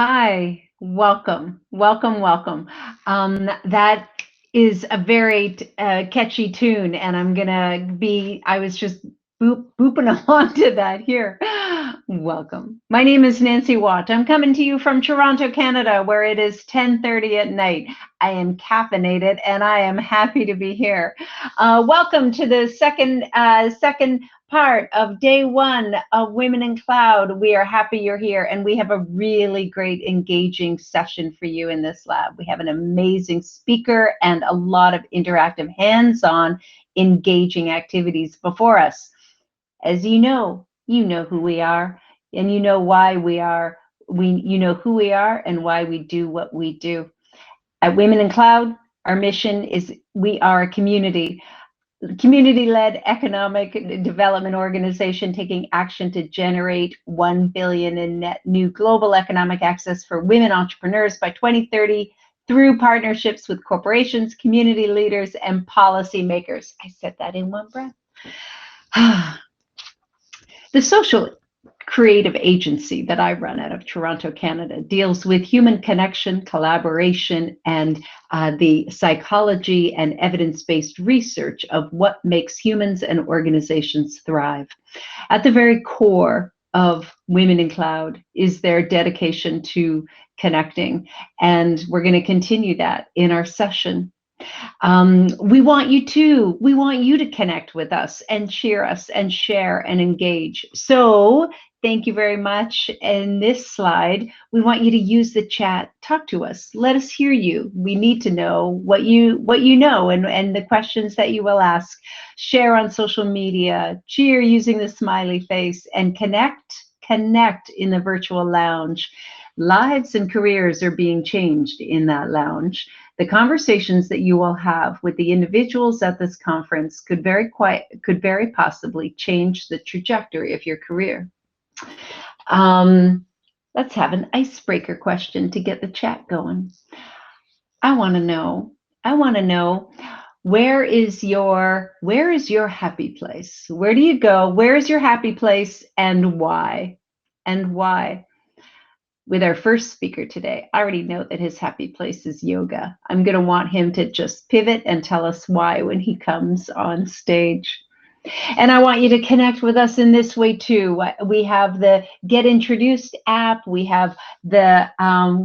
Hi, welcome, welcome, welcome. That is a very catchy tune, and I was just booping along to that here. Welcome. My name is Nancy Watt. I'm coming to you from Toronto, Canada, where it is 10:30 at night. I am caffeinated, and I am happy to be here. Welcome to the second part of day one of Women in Cloud. We are happy you're here, and we have a really great engaging session for you in this lab. We have an amazing speaker and a lot of interactive hands-on engaging activities before us. As you know who we are, and you know why we are. You know who we are and why we do what we do. At Women in Cloud, our mission is we are a community-led economic development organization taking action to generate 1 billion in net new global economic access for women entrepreneurs by 2030 through partnerships with corporations, community leaders, and policymakers. I said that in one breath. The social creative agency that I run out of Toronto, Canada, deals with human connection, collaboration, and the psychology and evidence-based research of what makes humans and organizations thrive. At the very core of Women in Cloud is their dedication to connecting, and we're going to continue that in our session. We want you to connect with us and cheer us and share and engage. So thank you very much. In this slide, we want you to use the chat. Talk to us. Let us hear you. We need to know what you know and the questions that you will ask. Share on social media, cheer using the smiley face, and connect in the virtual lounge. Lives and careers are being changed in that lounge. The conversations that you will have with the individuals at this conference could very possibly change the trajectory of your career. Let's have an icebreaker question to get the chat going. I want to know, where is your happy place? Where do you go? Where is your happy place, and why? And why? With our first speaker today, I already know that his happy place is yoga. I'm going to want him to just pivot and tell us why when he comes on stage. And I want you to connect with us in this way too. We have the Get Introduced app. We have the,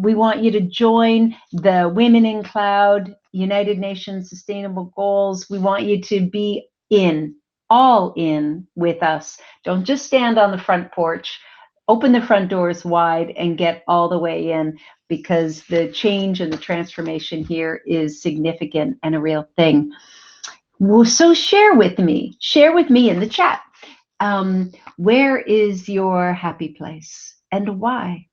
we want you to join the Women in Cloud, United Nations Sustainable Goals. We want you to be all in with us. Don't just stand on the front porch. Open the front doors wide and get all the way in, because the change and the transformation here is significant and a real thing. So share with me in the chat. Where is your happy place and why?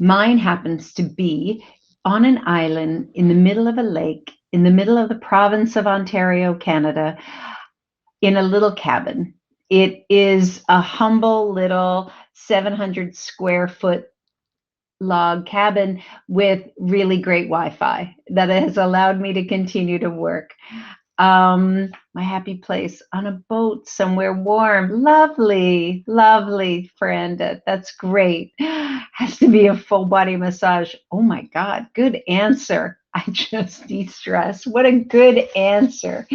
Mine happens to be on an island in the middle of a lake, in the middle of the province of Ontario, Canada, in a little cabin. It is a humble little 700 square foot log cabin with really great Wi-Fi that has allowed me to continue to work. My happy place on a boat somewhere warm. Lovely, lovely, friend. That's great. Has to be a full body massage. Oh my God, good answer. I just de-stress. What a good answer.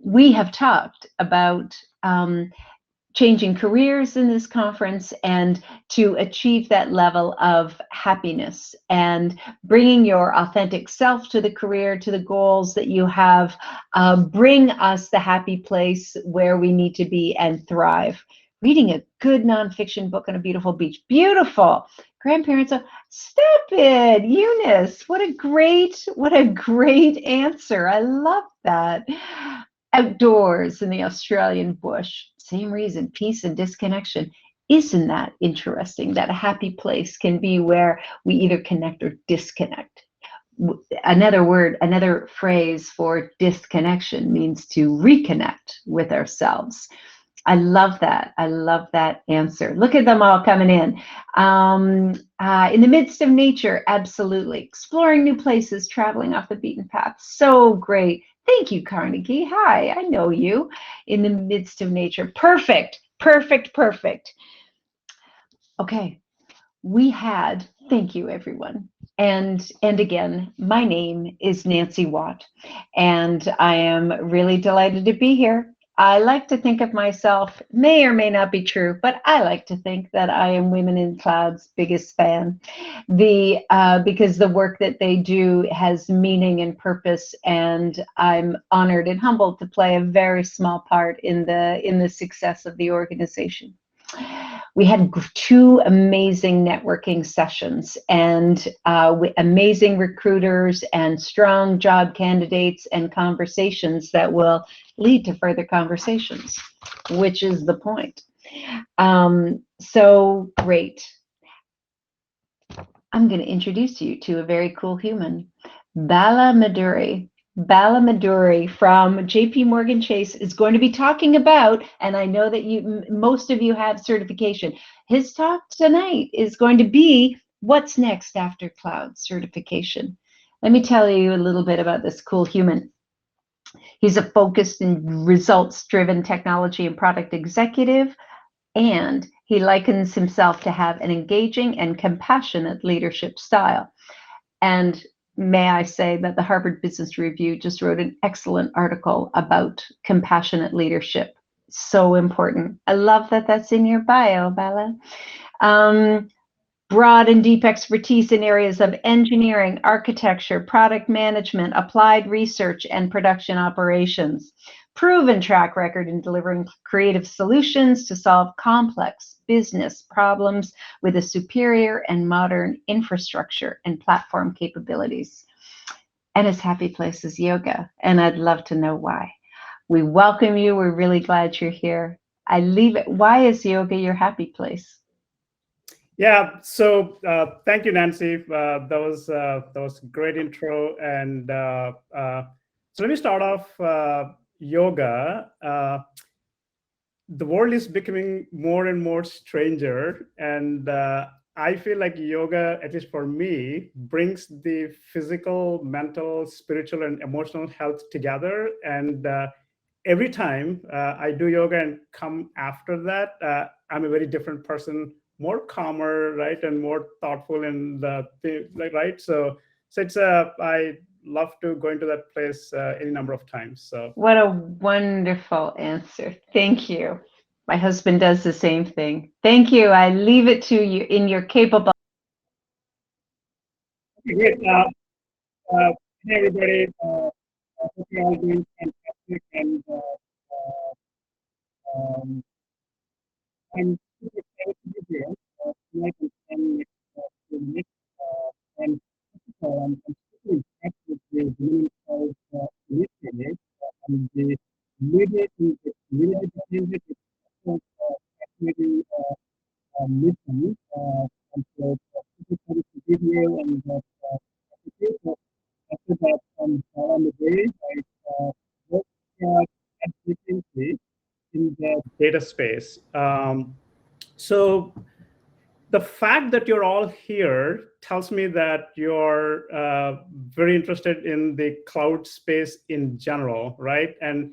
We have talked about changing careers in this conference, and to achieve that level of happiness and bringing your authentic self to the career, to the goals that you have, bring us the happy place where we need to be and thrive. Reading a good nonfiction book on a beautiful beach. Beautiful. Grandparents, stop it, Eunice. What a great answer. I love that. Outdoors in the Australian bush. Same reason, peace and disconnection. Isn't that interesting that a happy place can be where we either connect or disconnect? Another phrase for disconnection means to reconnect with ourselves. I love that. I love that answer. Look at them all coming in. In the midst of nature, absolutely. Exploring new places, traveling off the beaten path. So great. Thank you, Carnegie. Hi, I know you. In the midst of nature. Perfect, perfect, perfect. Okay, thank you everyone. And again, my name is Nancy Watt, and I am really delighted to be here. I like to think of myself, may or may not be true, but I like to think that I am Women in Cloud's biggest fan. Because the work that they do has meaning and purpose, and I'm honored and humbled to play a very small part in the success of the organization. We had two amazing networking sessions, and amazing recruiters and strong job candidates, and conversations that will lead to further conversations, which is the point. So great. I'm going to introduce you to a very cool human, Bala Maduri. Bala Maduri from JP Morgan Chase is going to be talking about, and I know that most of you have certification. His talk tonight is going to be what's next after cloud certification. Let me tell you a little bit about this cool human. He's a focused and results-driven technology and product executive, and he likens himself to have an engaging and compassionate leadership style. And may I say that the Harvard Business Review just wrote an excellent article about compassionate leadership. So important. I love that that's in your bio, Bala. Broad and deep expertise in areas of engineering, architecture, product management, applied research, and production operations. Proven track record in delivering creative solutions to solve complex business problems with a superior and modern infrastructure and platform capabilities. And his happy place is yoga, and I'd love to know why. We welcome you. We're really glad you're here. Why is yoga your happy place? Yeah, so thank you, Nancy. That was a great intro, and so let me start off. Yoga. The world is becoming more and more stranger, and I feel like yoga, at least for me, brings the physical, mental, spiritual, and emotional health together. And every time I do yoga and come after that, I'm a very different person, more calmer, right, and more thoughtful in right. So it's I love to go into that place any number of times. So what a wonderful answer. Thank you. My husband does the same thing. Thank you. I leave it to you in your capable. okay, great. Hey everybody. Hope you're all doing fantastic, and um, I'm super excited to be here tonight and spend next few minutes. And I'm super impressed with the women called initiative and the leader in the community behind it. It's also fascinating mission. And so super excited to be here and so after that, on the day, I work at frequency in the data space. So the fact that you're all here tells me that you're very interested in the cloud space in general, right? And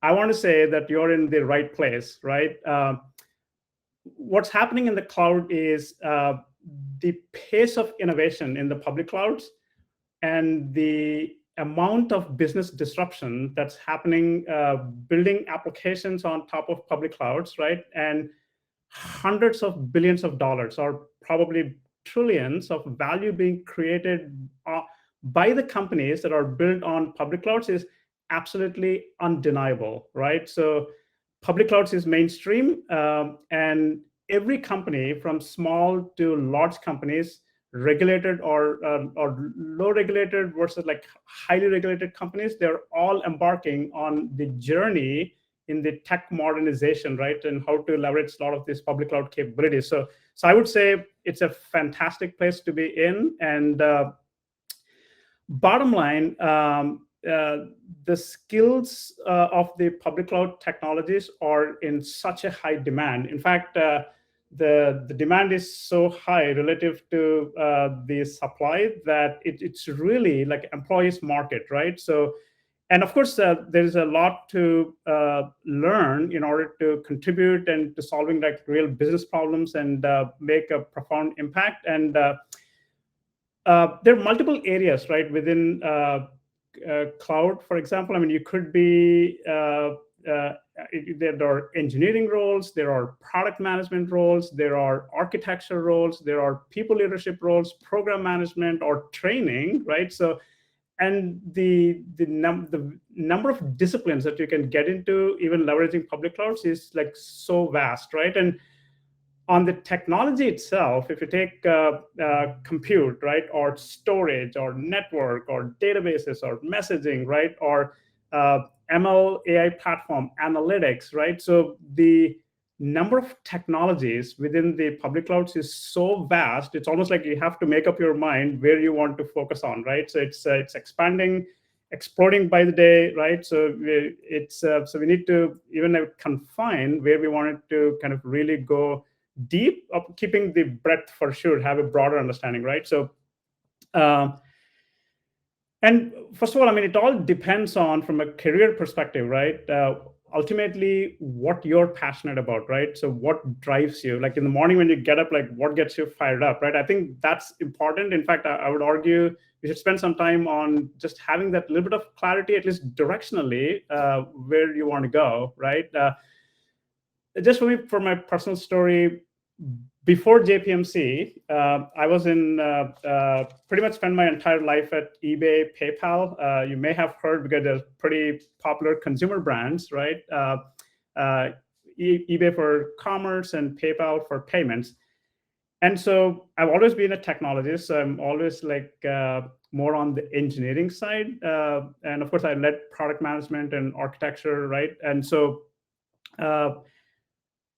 I want to say that you're in the right place, right? What's happening in the cloud is the pace of innovation in the public clouds and the amount of business disruption that's happening, building applications on top of public clouds, right? And hundreds of billions of dollars, or probably trillions of value being created by the companies that are built on public clouds is absolutely undeniable, right? So public clouds is mainstream, and every company from small to large companies, regulated or low regulated versus like highly regulated companies, they're all embarking on the journey in the tech modernization, right, and how to leverage a lot of these public cloud capabilities. So I would say it's a fantastic place to be in. And bottom line, the skills of the public cloud technologies are in such a high demand. In fact, the demand is so high relative to the supply that it's really like employees market, right? So And of course, there's a lot to learn in order to contribute and to solving like real business problems and make a profound impact. And there are multiple areas, right, within cloud. For example, I mean, you could be there are engineering roles, there are product management roles, there are architecture roles, there are people leadership roles, program management, or training, right? So, and the number of disciplines that you can get into, even leveraging public clouds, is like so vast, right? And on the technology itself, if you take compute, right, or storage, or network, or databases, or messaging, right, or ML AI platform analytics, right? So the number of technologies within the public clouds is so vast. It's almost like you have to make up your mind where you want to focus on, right? So it's expanding, exploding by the day, right? So so we need to even confine where we want it to kind of really go deep, of keeping the breadth for sure, have a broader understanding, right? So and first of all, I mean, it all depends on, from a career perspective, right? Ultimately, what you're passionate about, right? So what drives you? Like in the morning when you get up, like what gets you fired up, right? I think that's important. In fact, I would argue we should spend some time on just having that little bit of clarity, at least directionally, where you want to go, right? Just for my personal story, before JPMC, I was in pretty much spent my entire life at eBay, PayPal. You may have heard, because they're pretty popular consumer brands, right? eBay for commerce and PayPal for payments. And so I've always been a technologist. So I'm always like more on the engineering side. And of course, I led product management and architecture, right? And so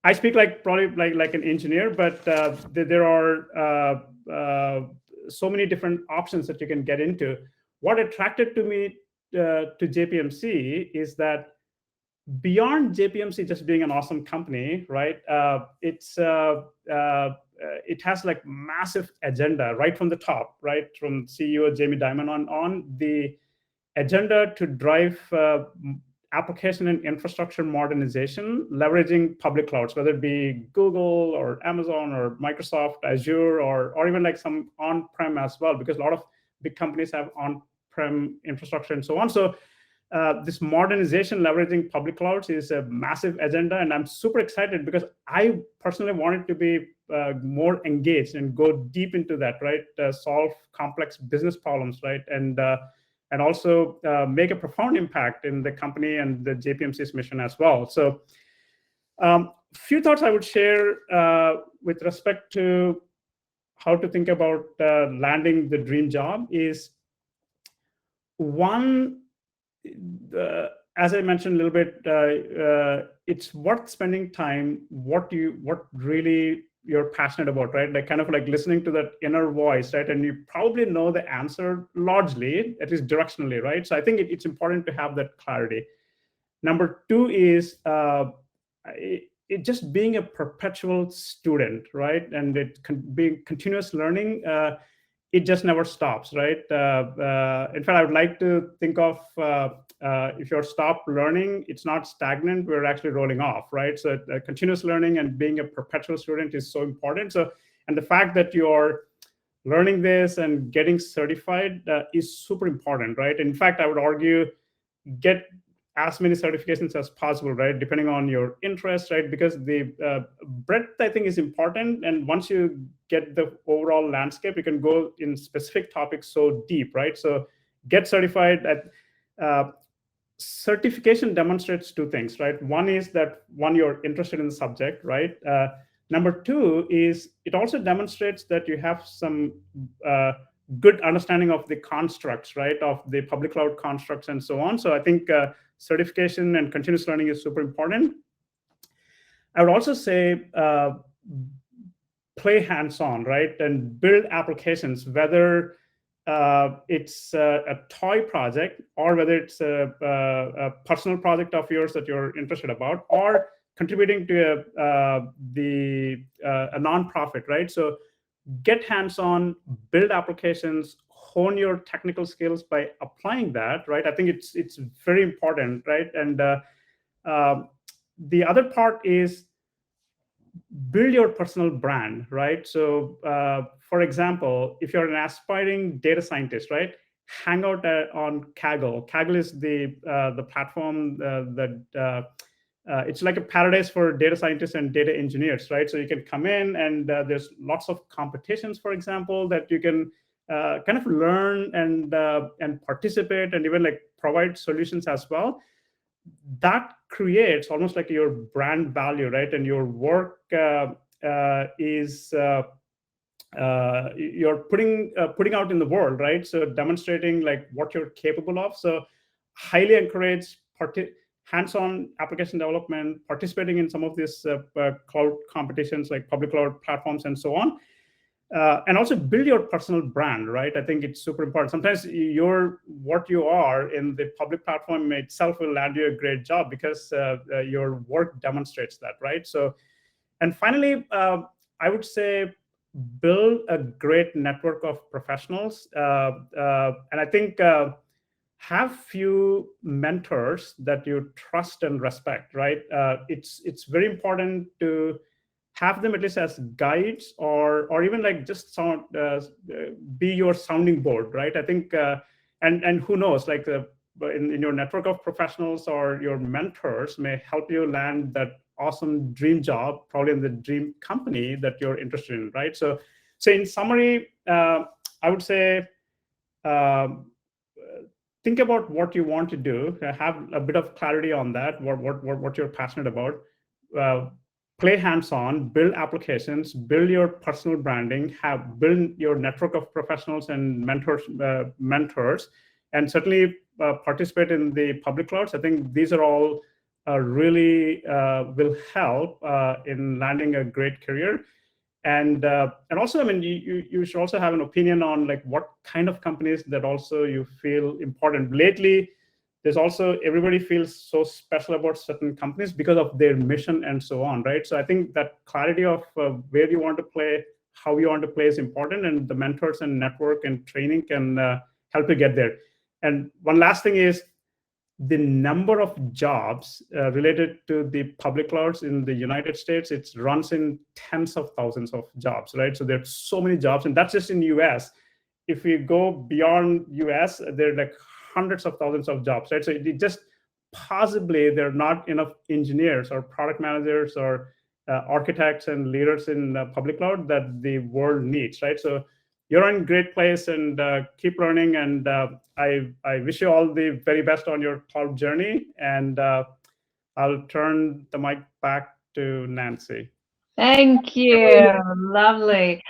I speak like probably like an engineer, but there are so many different options that you can get into. What attracted to me to JPMC is that beyond JPMC just being an awesome company, right? It has like massive agenda right from the top, right? From CEO Jamie Dimon on the agenda to drive application and infrastructure modernization, leveraging public clouds, whether it be Google or Amazon or Microsoft, Azure, or even like some on-prem as well, because a lot of big companies have on-prem infrastructure and so on. So this modernization leveraging public clouds is a massive agenda, and I'm super excited because I personally wanted to be more engaged and go deep into that, right? Solve complex business problems, right? And also make a profound impact in the company and the JPMC's mission as well. So few thoughts I would share with respect to how to think about landing the dream job is, one, as I mentioned a little bit, it's worth spending time what really you're passionate about, right? Like kind of like listening to that inner voice, right? And you probably know the answer largely, at least directionally, right? So I think it's important to have that clarity. Number two is it just being a perpetual student, right? And being continuous learning. It just never stops, right? In fact, I would like to think of if you're stopped learning, it's not stagnant, we're actually rolling off, right? So continuous learning and being a perpetual student is so important. So, and the fact that you're learning this and getting certified is super important, right? In fact, I would argue get as many certifications as possible, right? Depending on your interest, right? Because the breadth, I think, is important. And once you get the overall landscape, you can go in specific topics so deep, right? So get certified. Certification demonstrates two things, right? One is that you're interested in the subject, right? Number two is it also demonstrates that you have some good understanding of the constructs, right? Of the public cloud constructs and so on. So I think certification and continuous learning is super important. I would also say play hands-on, right? And build applications, whether it's a toy project or whether it's a personal project of yours that you're interested about, or contributing to a nonprofit, right? So get hands-on, build applications, hone your technical skills by applying that, right? I think it's very important, right? And the other part is build your personal brand, right? So, for example, if you're an aspiring data scientist, right, hang out on Kaggle. Kaggle is the platform that it's like a paradise for data scientists and data engineers, right? So you can come in and there's lots of competitions, for example, that you can kind of learn and participate and even like provide solutions as well. That creates almost like your brand value, right? And your work is you're putting out in the world, right? So demonstrating like what you're capable of. So highly encourage hands-on application development, participating in some of these cloud competitions like public cloud platforms and so on. And also build your personal brand, right? I think it's super important. Sometimes what you are in the public platform itself will land you a great job because your work demonstrates that, right? So, and finally, I would say build a great network of professionals. And I think have few mentors that you trust and respect, right? It's very important to have them at least as guides or even like just be your sounding board, right? I think and who knows, like in your network of professionals or your mentors may help you land that awesome dream job, probably in the dream company that you're interested in, right? So in summary, I would say think about what you want to do, have a bit of clarity on that, what you're passionate about. Play hands-on, build applications, build your personal branding, build your network of professionals and mentors, and certainly participate in the public clouds. I think these are all really will help in landing a great career. And also, I mean, you should also have an opinion on like what kind of companies that also you feel important. Lately, there's also everybody feels so special about certain companies because of their mission and so on, right? So I think that clarity of where you want to play, how you want to play is important, and the mentors and network and training can help you get there. And one last thing is the number of jobs related to the public clouds in the United States, it runs in tens of thousands of jobs, right? So there's so many jobs, and that's just in US. If we go beyond US, there are like hundreds of thousands of jobs, right? So it just possibly there are not enough engineers or product managers or architects and leaders in public cloud that the world needs, right? So you're in a great place, and keep learning. And I wish you all the very best on your cloud journey. And I'll turn the mic back to Nancy. Thank you. Lovely.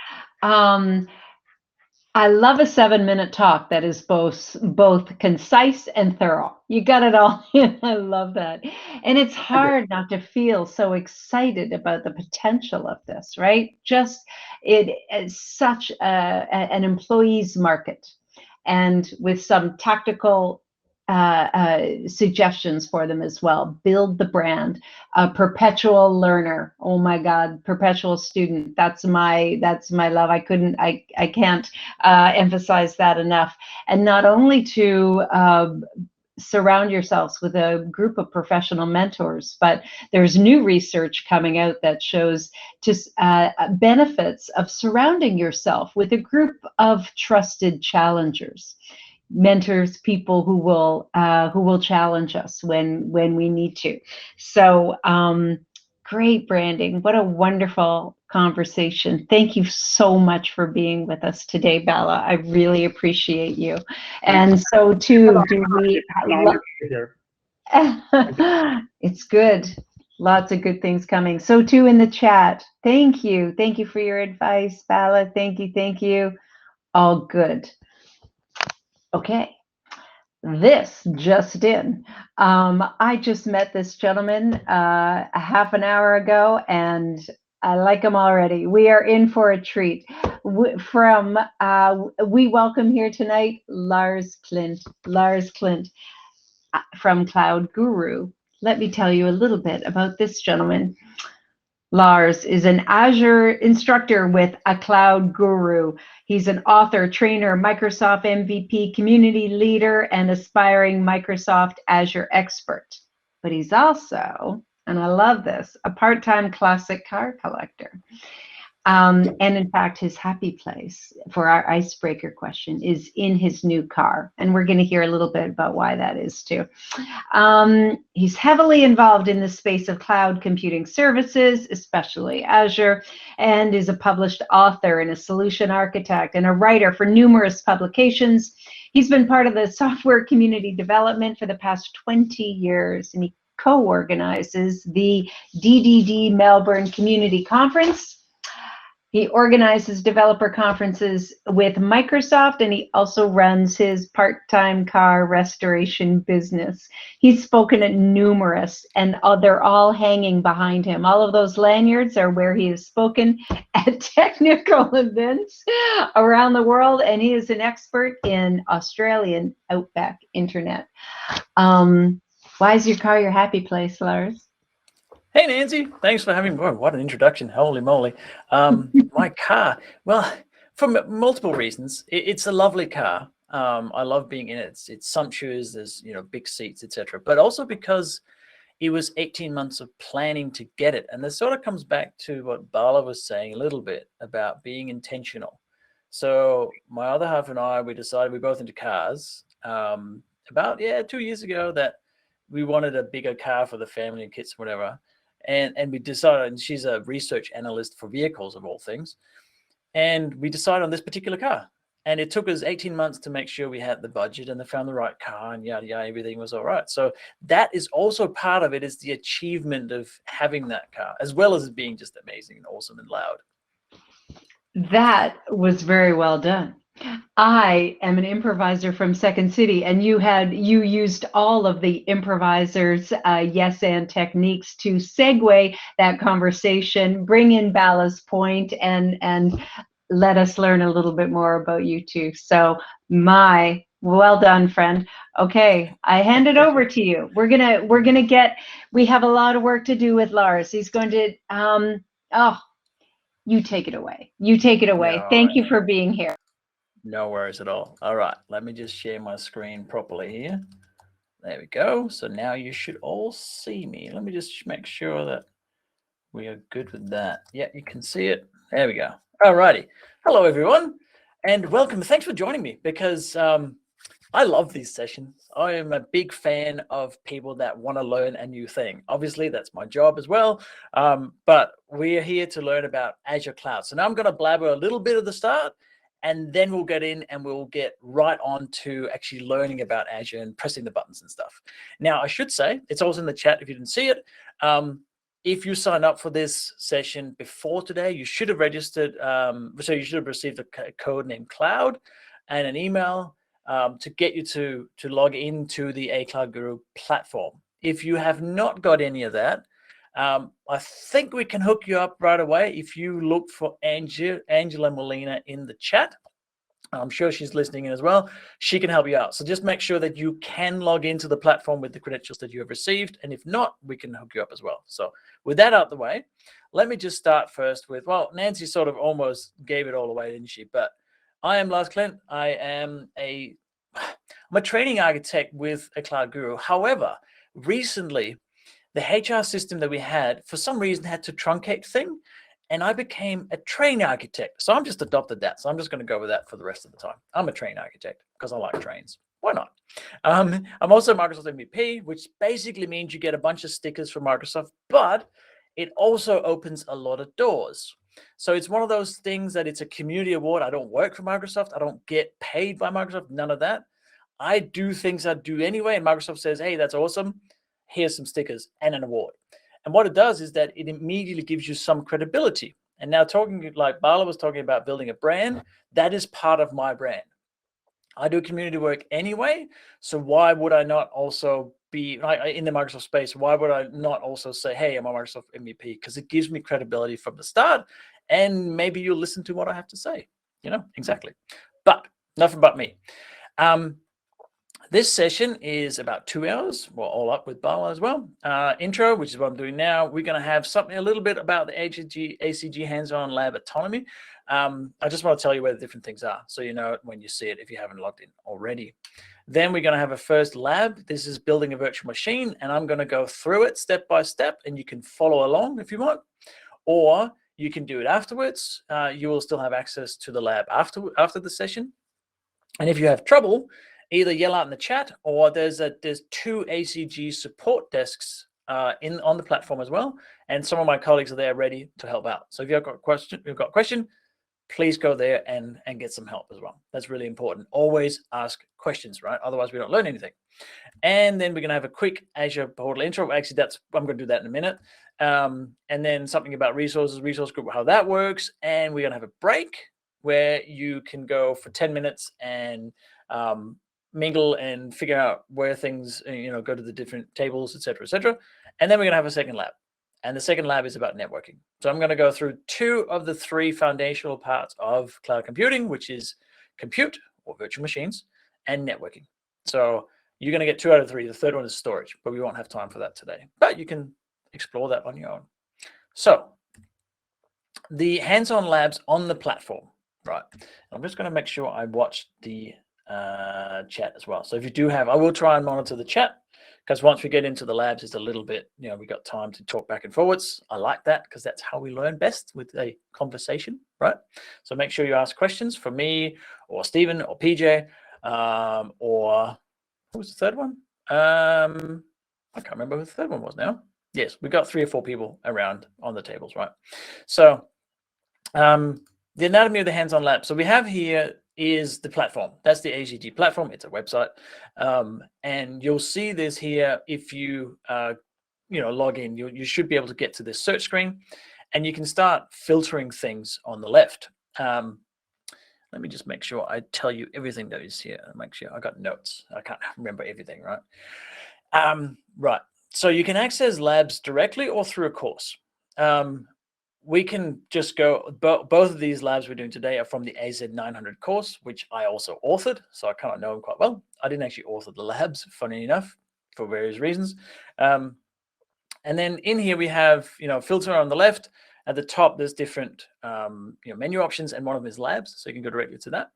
I love a 7-minute talk that is both concise and thorough. You got it all in. I love that. And it's hard not to feel so excited about the potential of this, right? Just it is such an employee's market, and with some tactical suggestions for them as well. Build the brand. A perpetual learner. Oh my God, perpetual student. That's my love. I can't emphasize that enough. And not only to surround yourselves with a group of professional mentors, but there's new research coming out that shows benefits of surrounding yourself with a group of trusted challengers. Mentors, people who will challenge us when we need to. So great, Branding. What a wonderful conversation. Thank you so much for being with us today, Bella. I really appreciate you. And so too, do we? It's good. Lots of good things coming. So too in the chat. Thank you. Thank you for your advice, Bella. Thank you. Thank you. All good. Okay, this just in. I just met this gentleman a half an hour ago, and I like him already. We are in for a treat. We welcome here tonight Lars Klint. Lars Klint from Cloud Guru. Let me tell you a little bit about this gentleman. Lars is an Azure instructor with a cloud guru. He's an author, trainer, Microsoft MVP, community leader, and aspiring Microsoft Azure expert. But he's also, and I love this, a part-time classic car collector. And in fact, his happy place for our icebreaker question is in his new car. And we're going to hear a little bit about why that is too. He's heavily involved in the space of cloud computing services, especially Azure, and is a published author and a solution architect and a writer for numerous publications. He's been part of the software community development for the past 20 years, and he co-organizes the DDD Melbourne Community Conference. He organizes developer conferences with Microsoft, and he also runs his part-time car restoration business. He's spoken at numerous, and they're all hanging behind him. All of those lanyards are where he has spoken at technical events around the world, and he is an expert in Australian outback internet. Why is your car your happy place, Lars? Hey, Nancy. Thanks for having me. Whoa, what an introduction. Holy moly. My car. Well, for multiple reasons. It's a lovely car. I love being in it. It's sumptuous. There's, big seats, etc. But also because it was 18 months of planning to get it. And this sort of comes back to what Bala was saying a little bit about being intentional. So my other half and I, we decided, we're both into cars, about 2 years ago, that we wanted a bigger car for the family and kids, whatever. And we decided, and she's a research analyst for vehicles of all things. And we decided on this particular car. And it took us 18 months to make sure we had the budget and they found the right car and yada, yada, everything was all right. So that is also part of it, is the achievement of having that car, as well as it being just amazing and awesome and loud. That was very well done. I am an improviser from Second City, and you used all of the improvisers' yes and techniques to segue that conversation, bring in Bala's point, and let us learn a little bit more about you two. So, well done, friend. Okay, I hand it over to you. We have a lot of work to do with Lars. He's going to you take it away. No, Thank you for being here. No worries at all. All right, let me just share my screen properly here. There we go. So now you should all see me. Let me just make sure that we are good with that. Yeah, you can see it. There we go. All righty. Hello, everyone, and welcome. Thanks for joining me, because I love these sessions. I am a big fan of people that want to learn a new thing. Obviously, that's my job as well. But we are here to learn about Azure Cloud. So now I'm going to blabber a little bit at the start, and then we'll get in and we'll get right on to actually learning about Azure and pressing the buttons and stuff. Now, I should say, it's also in the chat if you didn't see it. If you signed up for this session before today, you should have registered. So you should have received a code named Cloud and an email to get you to log into the A Cloud Guru platform. If you have not got any of that, I think we can hook you up right away. If you look for Angela Molina in the chat, I'm sure she's listening in as well. She can help you out. So just make sure that you can log into the platform with the credentials that you have received. And if not, we can hook you up as well. So with that out the way, let me just start first with, well, Nancy sort of almost gave it all away, didn't she? But I am Lars Klint. I'm a training architect with a Cloud Guru. However, recently, the HR system that we had, for some reason, had to truncate thing, and I became a train architect. So I'm just adopted that. So I'm just going to go with that for the rest of the time. I'm a train architect because I like trains. Why not? I'm also Microsoft MVP, which basically means you get a bunch of stickers from Microsoft, but it also opens a lot of doors. So it's one of those things that it's a community award. I don't work for Microsoft. I don't get paid by Microsoft. None of that. I do things I do anyway, and Microsoft says, hey, that's awesome. Here's some stickers and an award. And what it does is that it immediately gives you some credibility. And now, talking like Bala was talking about building a brand, that is part of my brand. I do community work anyway, so why would I not also be in the Microsoft space? Why would I not also say, hey, I'm a Microsoft MVP? Because it gives me credibility from the start, and maybe you'll listen to what I have to say. Exactly. But enough about me. This session is about 2 hours. We're all up with Bala as well. Intro, which is what I'm doing now. We're going to have something a little bit about the ACG hands-on lab autonomy. I just want to tell you where the different things are, so you know it when you see it if you haven't logged in already. Then we're going to have a first lab. This is building a virtual machine, and I'm going to go through it step by step, and you can follow along if you want, or you can do it afterwards. You will still have access to the lab after the session. And if you have trouble, either yell out in the chat, or there's 2 ACG support desks on the platform as well, and some of my colleagues are there ready to help out. So if you've got a question, please go there and get some help as well. That's really important. Always ask questions, right? Otherwise, we don't learn anything. And then we're going to have a quick Azure Portal intro. Actually, I'm going to do that in a minute. And then something about resources, resource group, how that works. And we're going to have a break where you can go for 10 minutes and mingle and figure out where things, go to the different tables, et cetera, et cetera. And then we're going to have a second lab. And the second lab is about networking. So I'm going to go through 2 of the 3 foundational parts of cloud computing, which is compute or virtual machines and networking. So you're going to get 2 out of 3. The third one is storage, but we won't have time for that today. But you can explore that on your own. So the hands-on labs on the platform, right? I'm just going to make sure I watch the chat as well. So if you do have, I will try and monitor the chat, because once we get into the labs, it's a little bit, we got time to talk back and forwards. I like that because that's how we learn best, with a conversation, right? So make sure you ask questions for me or Stephen or PJ, or what was the third one? I can't remember who the third one was now. Yes, we've got 3 or 4 people around on the tables, right? So the anatomy of the hands-on lab. So we have here is the platform. That's the ACG platform. It's a website. And you'll see this here if you, log in. You should be able to get to this search screen, and you can start filtering things on the left. Let me just make sure I tell you everything that is here. Make sure I got notes. I can't remember everything, right? Right. So you can access labs directly or through a course. We can just go, both of these labs we're doing today are from the AZ900 course, which I also authored. So I kind of know them quite well. I didn't actually author the labs, funny enough, for various reasons. And then in here we have, filter on the left. At the top, there's different menu options, and one of them is labs. So you can go directly to that.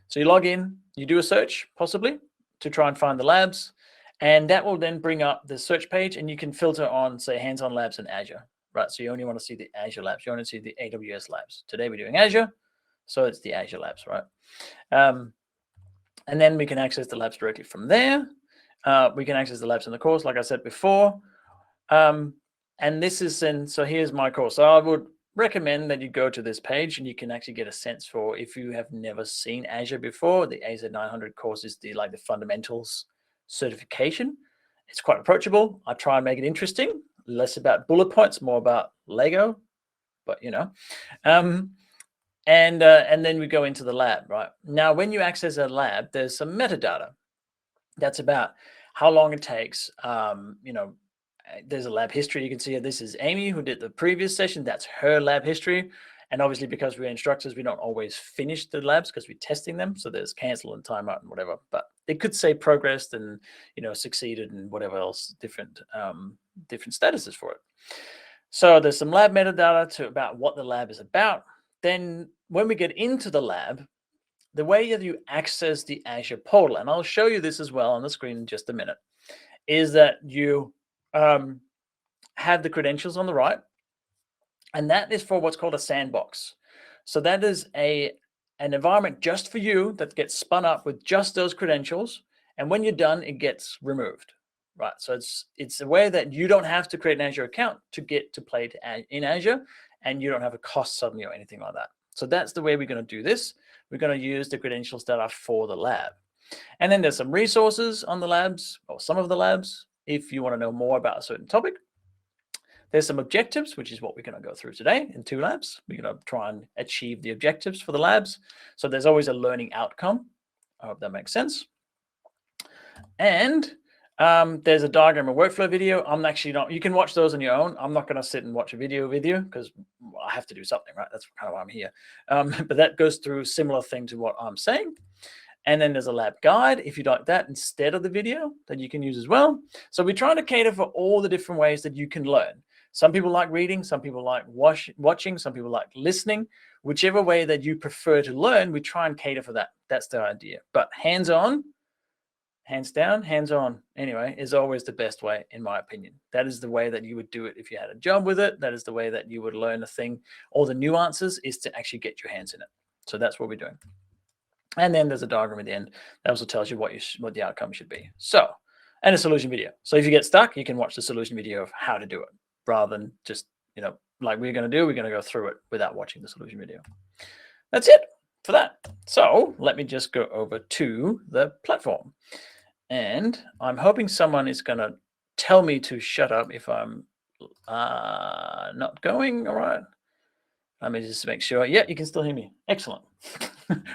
So you log in, you do a search, possibly, to try and find the labs. And that will then bring up the search page, and you can filter on, say, hands-on labs in Azure. Right, so you only want to see the Azure labs. You want to see the AWS labs. Today we're doing Azure, so it's the Azure labs, right? And then we can access the labs directly from there. We can access the labs in the course, like I said before. And this is so here's my course. So I would recommend that you go to this page, and you can actually get a sense for, if you have never seen Azure before, the AZ900 course is the fundamentals certification. It's quite approachable. I try and make it interesting. Less about bullet points, more about Lego, but and then we go into the lab. Right now, when you access a lab, there's some metadata that's about how long it takes. There's a lab history. You can see this is Amy, who did the previous session. That's her lab history. And obviously, because we're instructors, we don't always finish the labs because we're testing them. So there's cancel and timeout and whatever. But it could say progressed and succeeded and whatever else, different statuses for it. So there's some lab metadata about what the lab is about. Then when we get into the lab, the way that you access the Azure portal, and I'll show you this as well on the screen in just a minute, is that you have the credentials on the right. And that is for what's called a sandbox. So that is an environment just for you that gets spun up with just those credentials. And when you're done, it gets removed, right? So it's a way that you don't have to create an Azure account to get to play in Azure, and you don't have a cost suddenly or anything like that. So that's the way we're going to do this. We're going to use the credentials that are for the lab. And then there's some resources on the labs, or some of the labs, if you want to know more about a certain topic. There's some objectives, which is what we're going to go through today in 2 labs. We're going to try and achieve the objectives for the labs. So there's always a learning outcome. I hope that makes sense. And there's a diagram and workflow video. I'm actually not, you can watch those on your own. I'm not going to sit and watch a video with you because I have to do something, right? That's kind of why I'm here. But that goes through similar thing to what I'm saying. And then there's a lab guide if you'd like that instead of the video that you can use as well. So we're trying to cater for all the different ways that you can learn. Some people like reading, some people like watching, some people like listening. Whichever way that you prefer to learn, we try and cater for that. That's the idea. But hands-on, hands down, hands-on, anyway, is always the best way, in my opinion. That is the way that you would do it if you had a job with it. That is the way that you would learn a thing. All the nuances is to actually get your hands in it. So that's what we're doing. And then there's a diagram at the end that also tells you what the outcome should be. So, and a solution video. So if you get stuck, you can watch the solution video of how to do it rather than just, like we're going to do, we're going to go through it without watching the solution video. That's it for that. So let me just go over to the platform. And I'm hoping someone is going to tell me to shut up if I'm not going. All right. Let me just make sure. Yeah, you can still hear me. Excellent.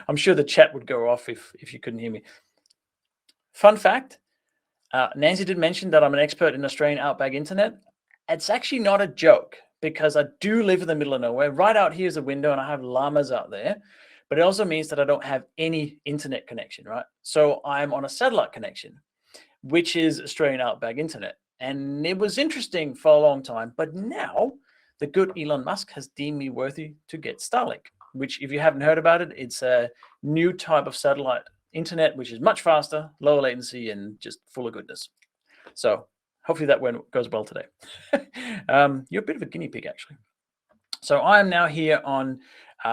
I'm sure the chat would go off if you couldn't hear me. Fun fact, Nancy did mention that I'm an expert in Australian outback internet. It's actually not a joke because I do live in the middle of nowhere. Right out here is a window and I have llamas out there. But it also means that I don't have any internet connection, right? So I'm on a satellite connection, which is Australian outback internet. And it was interesting for a long time. But now the good Elon Musk has deemed me worthy to get Starlink, which if you haven't heard about it, it's a new type of satellite internet, which is much faster, lower latency, and just full of goodness. So hopefully that goes well today. You're a bit of a guinea pig, actually. So I am now here on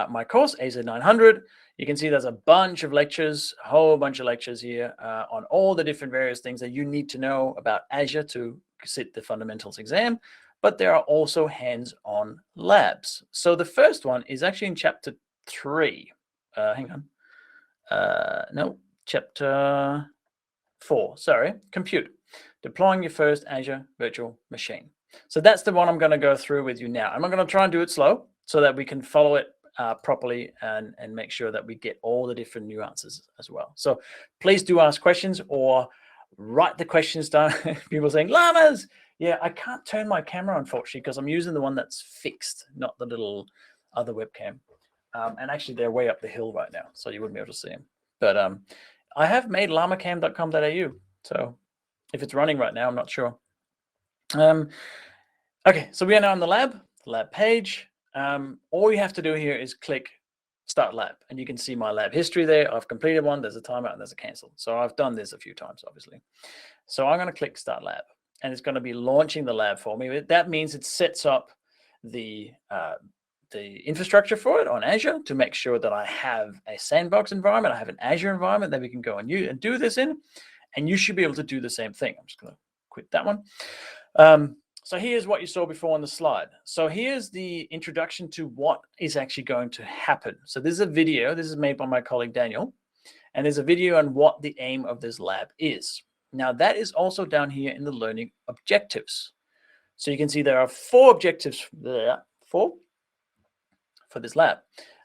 my course, AZ900. You can see there's a bunch of lectures, a whole bunch of lectures here on all the different various things that you need to know about Azure to sit the fundamentals exam. But there are also hands-on labs. So the first one is actually in chapter 3. Hang on. No, chapter 4. Sorry, compute. Deploying your first Azure virtual machine. So that's the one I'm going to go through with you now. I'm going to try and do it slow so that we can follow it properly and make sure that we get all the different nuances as well. So please do ask questions or write the questions down. People saying, llamas! Yeah, I can't turn my camera, unfortunately, because I'm using the one that's fixed, not the little other webcam. And actually, they're way up the hill right now, so you wouldn't be able to see them. But I have made llama.com.au, so if it's running right now, I'm not sure. Okay, so we are now on the lab page. All you have to do here is click Start Lab, and you can see my lab history there. I've completed one, there's a timeout, and there's a cancel. So I've done this a few times, obviously. So I'm going to click Start Lab, and it's going to be launching the lab for me. That means it sets up the infrastructure for it on Azure to make sure that I have a sandbox environment, I have an Azure environment that we can go and do this in, and you should be able to do the same thing. I'm just going to quit that one. So here's what you saw before on the slide. So here's the introduction to what is actually going to happen. So this is a video. This is made by my colleague Daniel, and there's a video on what the aim of this lab is. Now that is also down here in the learning objectives. So you can see there are 4 objectives there, 4 for this lab.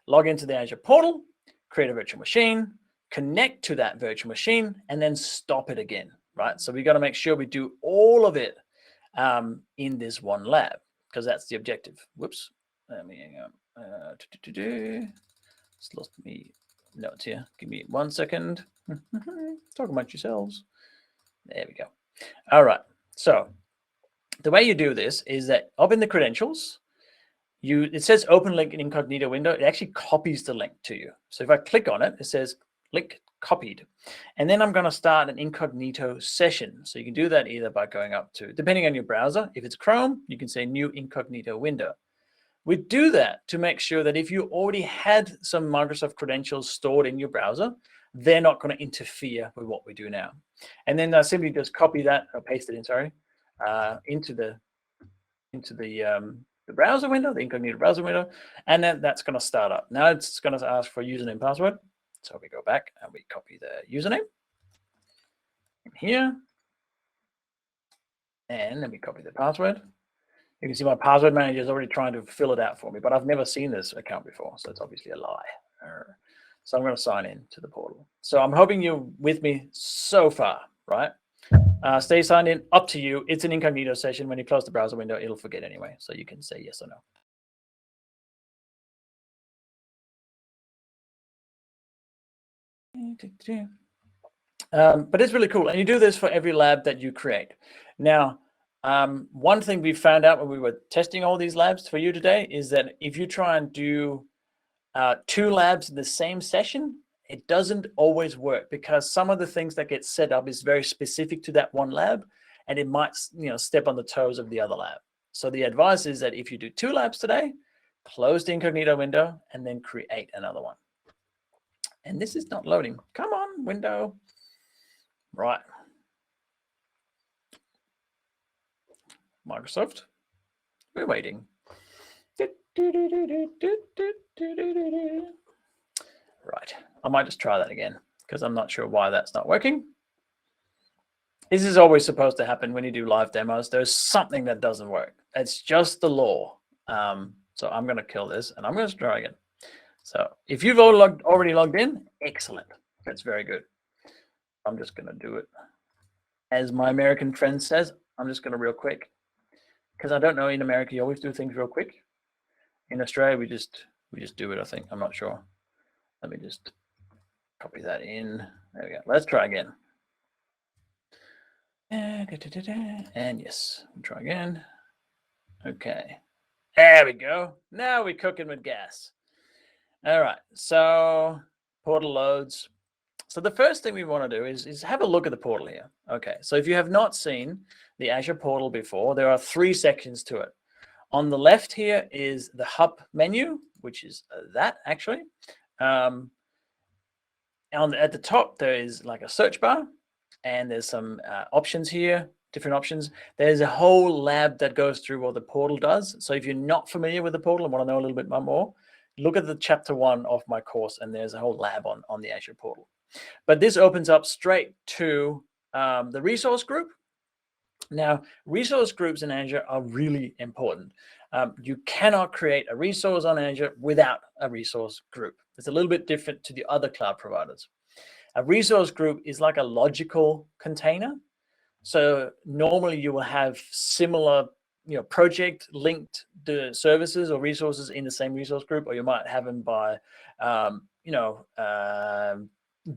Log into the Azure Portal, create a virtual machine, connect to that virtual machine, and then stop it again, right? So we got to make sure we do all of it in this one lab, because that's the objective. Whoops. Let me hang on. Just lost me notes here. Give me 1 second. Talk amongst yourselves. There we go. All right. So the way you do this is that up in the credentials, it says open link in Incognito Window. It actually copies the link to you. So if I click on it, it says link copied. And then I'm going to start an incognito session. So you can do that either by going up to, depending on your browser, if it's Chrome, you can say new incognito window. We do that to make sure that if you already had some Microsoft credentials stored in your browser, they're not going to interfere with what we do now. And then simply just copy that, or paste it in, sorry, into the browser window, the incognito browser window, and then that's going to start up. Now it's going to ask for username and password. So we go back and we copy the username here, and then we copy the password. You can see my password manager is already trying to fill it out for me, but I've never seen this account before, so it's obviously a lie. So I'm going to sign in to the portal. So I'm hoping you're with me so far, right? Stay signed in, up to you. It's an incognito session. When you close the browser window, it'll forget anyway, so you can say yes or no. But it's really cool. And you do this for every lab that you create. Now, one thing we found out when we were testing all these labs for you today is that if you try and do 2 labs in the same session, it doesn't always work because some of the things that get set up is very specific to that one lab, and it might, step on the toes of the other lab. So the advice is that if you do 2 labs today, close the incognito window and then create another one. And this is not loading. Come on, window. Right. Microsoft, we're waiting. Right, I might just try that again because I'm not sure why that's not working. This is always supposed to happen when you do live demos. There's something that doesn't work. It's just the law. So I'm going to kill this and I'm going to try again. So if you've already logged in, excellent. That's very good. I'm just going to do it. As my American friend says, I'm just going to real quick. Because I don't know, in America, you always do things real quick. In Australia, we just do it, I think. I'm not sure. Let me just copy that in. There we go. Let's try again. And yes, we'll try again. Okay. There we go. Now we're cooking with gas. All right. So portal loads. So the first thing we want to do is have a look at the portal here. Okay. So if you have not seen the Azure Portal before, there are 3 sections to it. On the left here is the hub menu, which is that actually. At the top, there is like a search bar, and there's some options here, different options. There's a whole lab that goes through what the portal does. So if you're not familiar with the portal and want to know a little bit more, look at the chapter 1 of my course, and there's a whole lab on the Azure Portal. But this opens up straight to the resource group. Now, resource groups in Azure are really important. You cannot create a resource on Azure without a resource group. It's a little bit different to the other cloud providers. A resource group is like a logical container. So normally you will have similar, project linked the services or resources in the same resource group, or you might have them by,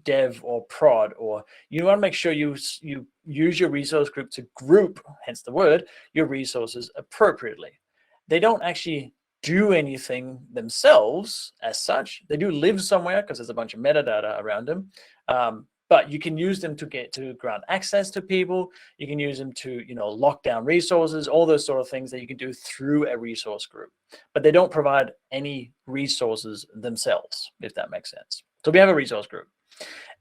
dev or prod, or you want to make sure you use your resource group to group, hence the word, your resources appropriately. They don't actually do anything themselves as such. They do live somewhere because there's a bunch of metadata around them. But you can use them to grant access to people. You can use them to, lock down resources, all those sort of things that you can do through a resource group. But they don't provide any resources themselves, if that makes sense. So we have a resource group.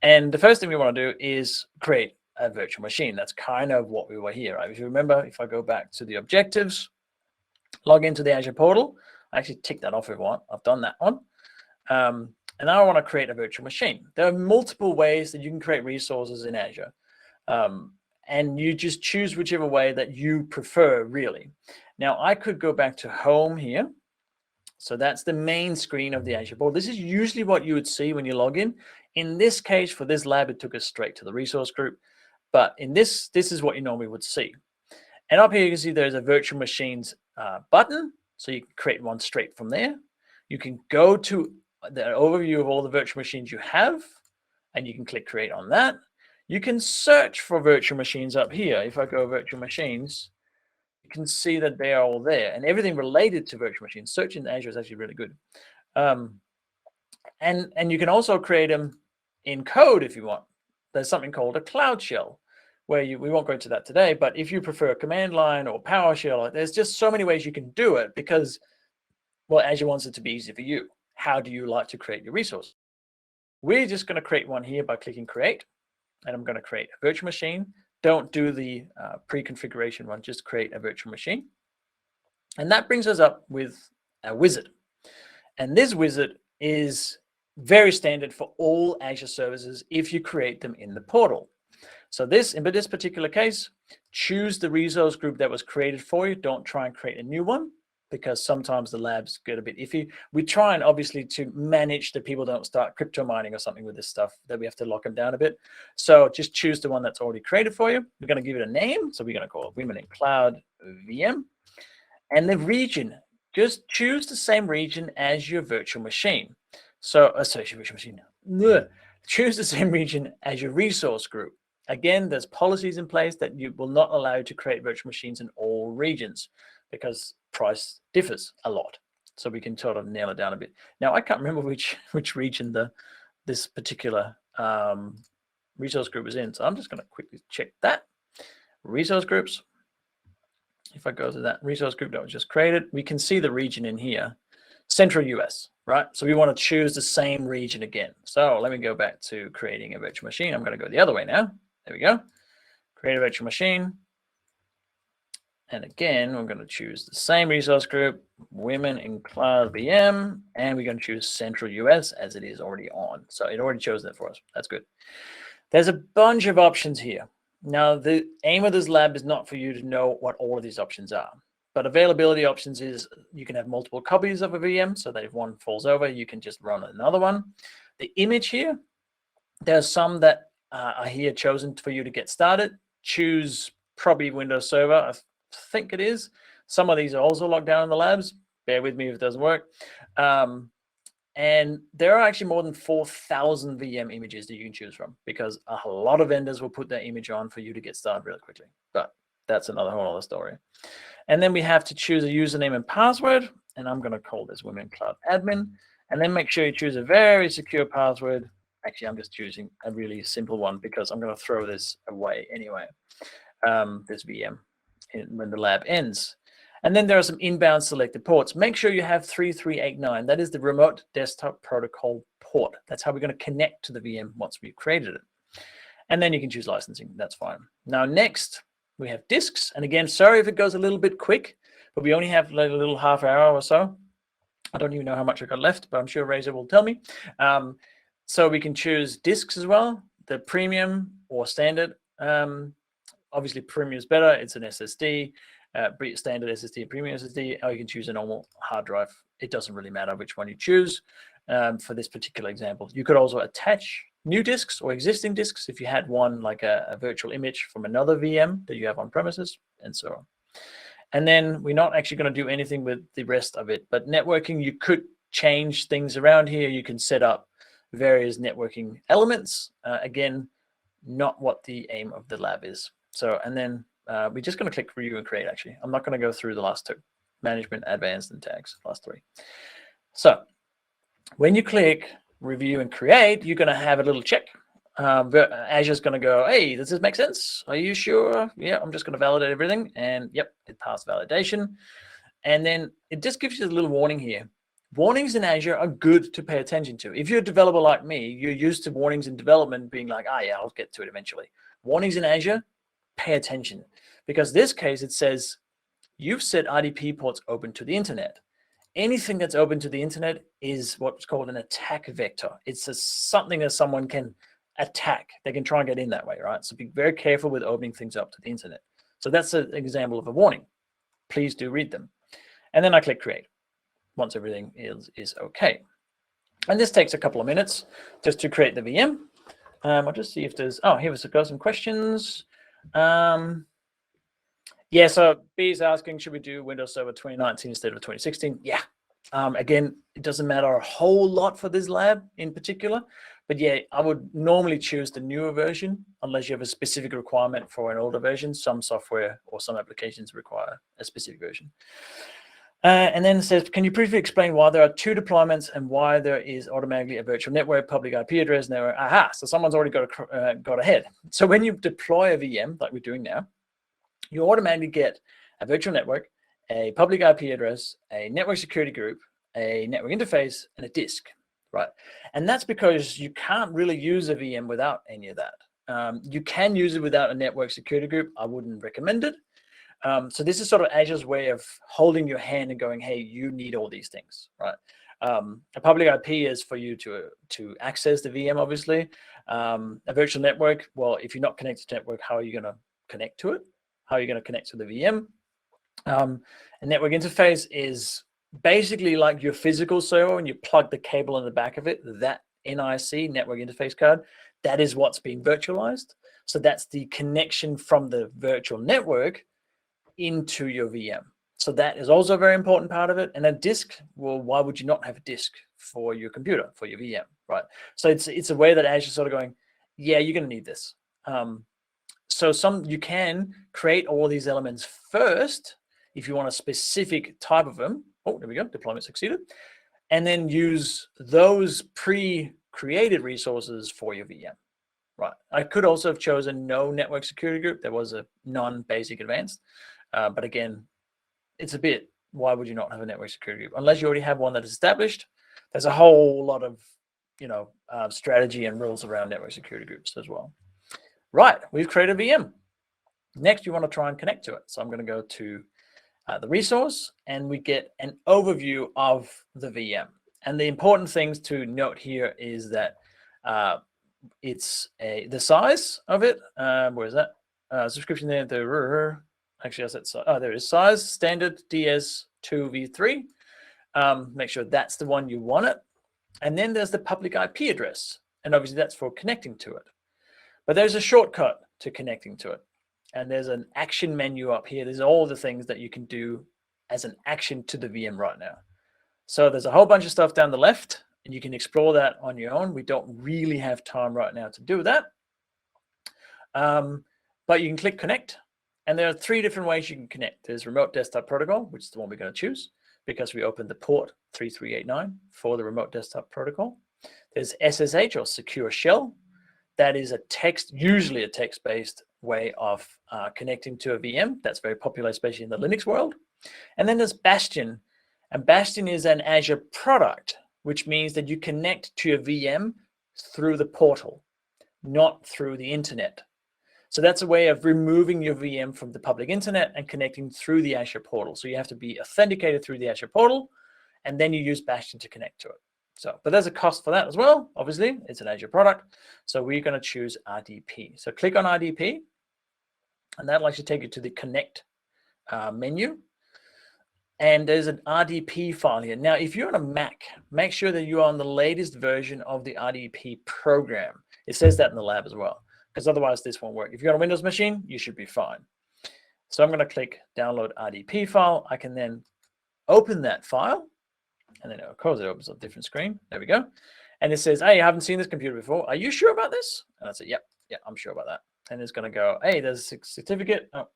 And the first thing we want to do is create a virtual machine. That's kind of what we were here, right? If you remember, if I go back to the objectives, log into the Azure Portal, I actually tick that off if you want. I've done that one. And now I want to create a virtual machine. There are multiple ways that you can create resources in Azure. And you just choose whichever way that you prefer, really. Now, I could go back to home here. So that's the main screen of the Azure Portal. This is usually what you would see when you log in. In this case, for this lab, it took us straight to the resource group. But in this is what you normally would see. And up here, you can see there's a virtual machines button. So you can create one straight from there. You can go to the overview of all the virtual machines you have, and you can click create on that. You can search for virtual machines up here. If I go virtual machines, you can see that they are all there, and everything related to virtual machines. Search in Azure is actually really good. And you can also create them in code if you want. There's something called a Cloud Shell, where we won't go into that today, but if you prefer a command line or PowerShell, there's just so many ways you can do it because, well, Azure wants it to be easy for you. How do you like to create your resource? We're just going to create one here by clicking create, and I'm going to create a virtual machine. Don't do the pre-configuration one, just create a virtual machine. And that brings us up with a wizard. And this wizard is very standard for all Azure services if you create them in the portal. So in this particular case, choose the resource group that was created for you. Don't try and create a new one, because sometimes the labs get a bit iffy. We try and obviously to manage that people don't start crypto mining or something with this stuff, that we have to lock them down a bit. So just choose the one that's already created for you. We're going to give it a name. So we're going to call it Women in Cloud VM. And the region, just choose the same region as your virtual machine. So, sorry, virtual machine. choose the same region as your resource group. Again, there's policies in place that you will not allow you to create virtual machines in all regions because price differs a lot. So we can sort of nail it down a bit. Now, I can't remember which region this particular resource group is in. So I'm just going to quickly check that. Resource groups. If I go to that resource group that was just created, we can see the region in here, Central US, right? So we want to choose the same region again. So let me go back to creating a virtual machine. I'm going to go the other way now. There we go. Create a virtual machine. And again, we're going to choose the same resource group, women in cloud VM, and we're going to choose Central US as it is already on. So it already chose that for us. That's good. There's a bunch of options here. Now, the aim of this lab is not for you to know what all of these options are, but availability options is you can have multiple copies of a VM so that if one falls over, you can just run another one. The image here, there's some that are here chosen for you to get started. Choose probably Windows Server, I think it is. Some of these are also locked down in the labs. Bear with me if it doesn't work. And there are actually more than 4,000 VM images that you can choose from because a lot of vendors will put their image on for you to get started really quickly. But that's another whole other story. And then we have to choose a username and password. And I'm going to call this Women Cloud Admin. And then make sure you choose a very secure password. Actually, I'm just choosing a really simple one because I'm going to throw this away anyway, this VM, when the lab ends. And then there are some inbound selected ports. Make sure you have 3389. That is the remote desktop protocol port. That's how we're going to connect to the VM once we've created it. And then you can choose licensing. That's fine. Now, next, we have disks. And again, sorry if it goes a little bit quick, but we only have like a little half hour or so. I don't even know how much I got left, but I'm sure Razor will tell me. So we can choose disks as well, the premium or standard. Obviously, premium is better. It's an SSD. Standard SSD, premium SSD, or you can choose a normal hard drive. It doesn't really matter which one you choose for this particular example. You could also attach new disks or existing disks if you had one like a virtual image from another VM that you have on premises and so on. And then we're not actually going to do anything with the rest of it, but networking, you could change things around here. You can set up various networking elements. Again, not what the aim of the lab is. So, and then we're just going to click review and create, actually. I'm not going to go through the last two, management, advanced, and tags, last three. So when you click review and create, you're going to have a little check. Azure's going to go, hey, does this make sense? Are you sure? Yeah, I'm just going to validate everything. And yep, it passed validation. And then it just gives you a little warning here. Warnings in Azure are good to pay attention to. If you're a developer like me, you're used to warnings in development being like, yeah, I'll get to it eventually. Warnings in Azure, pay attention, because this case it says you've set RDP ports open to the internet. Anything that's open to the internet is what's called an attack vector. It's something that someone can attack. They can try and get in that way, right? So be very careful with opening things up to the internet. So that's an example of a warning. Please do read them. And then I click create once everything is okay. And this takes a couple of minutes just to create the VM. I'll just see if there's, here we've got some questions. Yeah, so B is asking, should we do Windows Server 2019 instead of 2016? Yeah. Again, it doesn't matter a whole lot for this lab in particular, but yeah, I would normally choose the newer version unless you have a specific requirement for an older version. Some software or some applications require a specific version. And then it says, can you briefly explain why there are two deployments and why there is automatically a virtual network, public IP address network? Aha, so someone's already got ahead. So when you deploy a VM, like we're doing now, you automatically get a virtual network, a public IP address, a network security group, a network interface, and a disk, right? And that's because you can't really use a VM without any of that. You can use it without a network security group. I wouldn't recommend it. So this is sort of Azure's way of holding your hand and going, hey, you need all these things, right? A public IP is for you to access the VM, obviously. A virtual network, well, if you're not connected to network, how are you going to connect to it? How are you going to connect to the VM? A network interface is basically like your physical server, when you plug the cable in the back of it, that NIC, network interface card, that is what's being virtualized. So that's the connection from the virtual network into your VM. So that is also a very important part of it. And a disk, well, why would you not have a disk for your computer, for your VM? right? So it's a way that Azure's sort of going, yeah, you're going to need this. So you can create all these elements first if you want a specific type of them. Oh, there we go, deployment succeeded. And then use those pre-created resources for your VM, right? I could also have chosen no network security group. There was a non-basic advanced, but again, it's a bit, why would you not have a network security group? Unless you already have one that is established, there's a whole lot of, strategy and rules around network security groups as well. Right, we've created a VM. Next, you want to try and connect to it. So I'm going to go to the resource, and we get an overview of the VM. And the important things to note here is that it's the size of it. Where is that? Subscription there. Actually, I said so. Oh, there it is. Size standard DS2v3. Make sure that's the one you want it. And then there's the public IP address. And obviously that's for connecting to it. But there's a shortcut to connecting to it. And there's an action menu up here. There's all the things that you can do as an action to the VM right now. So there's a whole bunch of stuff down the left, and you can explore that on your own. We don't really have time right now to do that. But you can click connect. And there are 3 different ways you can connect. There's remote desktop protocol, which is the one we're going to choose because we opened the port 3389 for the remote desktop protocol. There's SSH or secure shell. That is usually a text-based way of connecting to a VM. That's very popular, especially in the Linux world. And then there's Bastion. And Bastion is an Azure product, which means that you connect to a VM through the portal, not through the internet. So that's a way of removing your VM from the public internet and connecting through the Azure portal. So you have to be authenticated through the Azure portal, and then you use Bastion to connect to it. So, but there's a cost for that as well. Obviously, it's an Azure product. So we're going to choose RDP. So click on RDP, and that'll actually take you to the connect menu. And there's an RDP file here. Now, if you're on a Mac, make sure that you're on the latest version of the RDP program. It says that in the lab as well, because otherwise this won't work. If you're on a Windows machine, you should be fine. So I'm going to click download RDP file. I can then open that file. And then, of course, it opens up a different screen. There we go. And it says, hey, I haven't seen this computer before. Are you sure about this? And I say, yep, I'm sure about that. And it's going to go, hey, there's a certificate. Oh,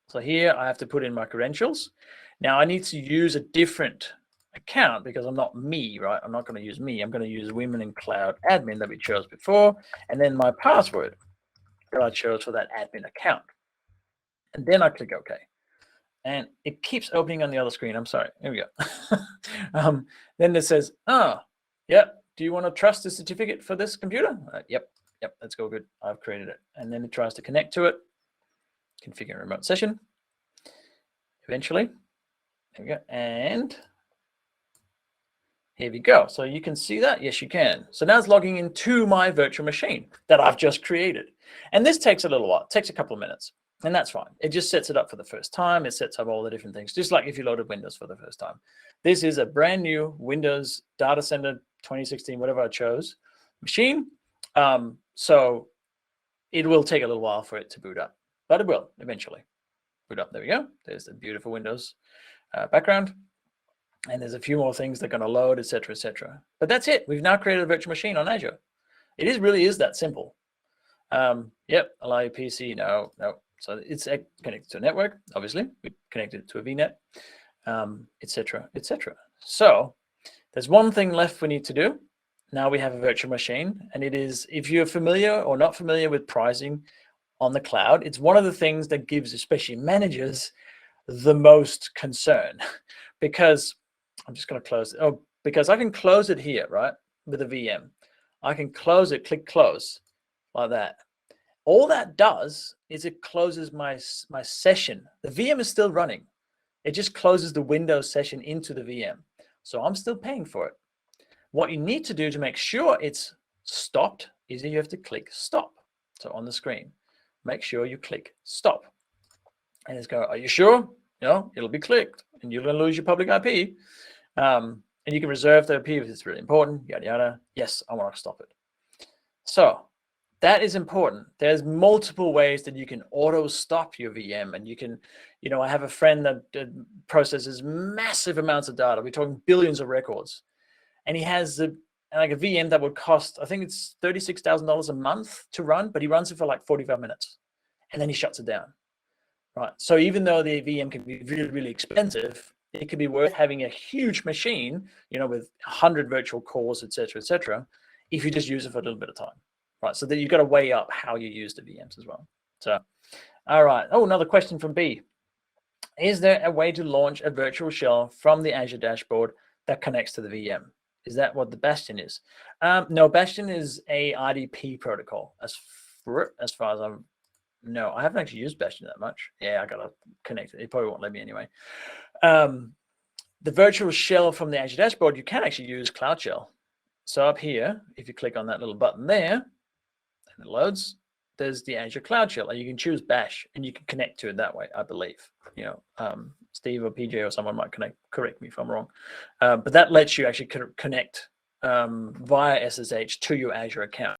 so here I have to put in my credentials. Now I need to use a different account because I'm not me, right? I'm not going to use me. I'm going to use Women in Cloud Admin that we chose before. And then my password that I chose for that admin account. And then I click OK. And it keeps opening on the other screen. I'm sorry. Here we go. Then it says, oh, yeah, do you want to trust the certificate for this computer? Yep, let's go good. I've created it. And then it tries to connect to it. Configure a remote session. Eventually. There we go. And here we go. So you can see that. Yes, you can. So now it's logging into my virtual machine that I've just created. And this takes a little while. It takes a couple of minutes. And that's fine. It just sets it up for the first time. It sets up all the different things, just like if you loaded Windows for the first time. This is a brand new Windows Data Center 2016, whatever I chose, machine. So it will take a little while for it to boot up, but it will eventually boot up. There we go. There's the beautiful Windows background. And there's a few more things that are going to load, et cetera, et cetera. But that's it. We've now created a virtual machine on Azure. It really is that simple. Yep, allow your PC. No. So it's connected to a network, obviously. We connected it to a VNet, et cetera, et cetera. So there's one thing left we need to do. Now we have a virtual machine, and it is, if you're familiar or not familiar with pricing on the cloud, it's one of the things that gives, especially managers, the most concern. Because I'm just going to close it. Oh, because I can close it here, right, with a VM. I can close it, click close, like that. All that does is it closes my session. The VM is still running. It just closes the Windows session into the VM. So I'm still paying for it. What you need to do to make sure it's stopped is that you have to click stop. So on the screen, make sure you click stop. And it's going, are you sure? No, it'll be clicked and you're going to lose your public IP. And you can reserve the IP if it's really important, yada, yada. Yes, I want to stop it. So that is important. There's multiple ways that you can auto stop your VM, and you can, I have a friend that processes massive amounts of data. We're talking billions of records, and he has the like a VM that would cost, I think it's $36,000 a month to run, but he runs it for like 45 minutes and then he shuts it down. Right. So even though the VM can be really, really expensive, it could be worth having a huge machine, with 100 virtual cores, et cetera, if you just use it for a little bit of time. Right. So then you've got to weigh up how you use the VMs as well. So, all right. Oh, another question from B. Is there a way to launch a virtual shell from the Azure dashboard that connects to the VM? Is that what the Bastion is? No, Bastion is a RDP protocol as far as I'm. No, I haven't actually used Bastion that much. Yeah, I gotta connect it. It probably won't let me anyway. The virtual shell from the Azure dashboard, you can actually use Cloud Shell. So up here, if you click on that little button there, and it loads, there's the Azure Cloud Shell, and you can choose Bash, and you can connect to it that way, I believe. Steve or PJ or someone might correct me if I'm wrong. But that lets you actually connect via SSH to your Azure account.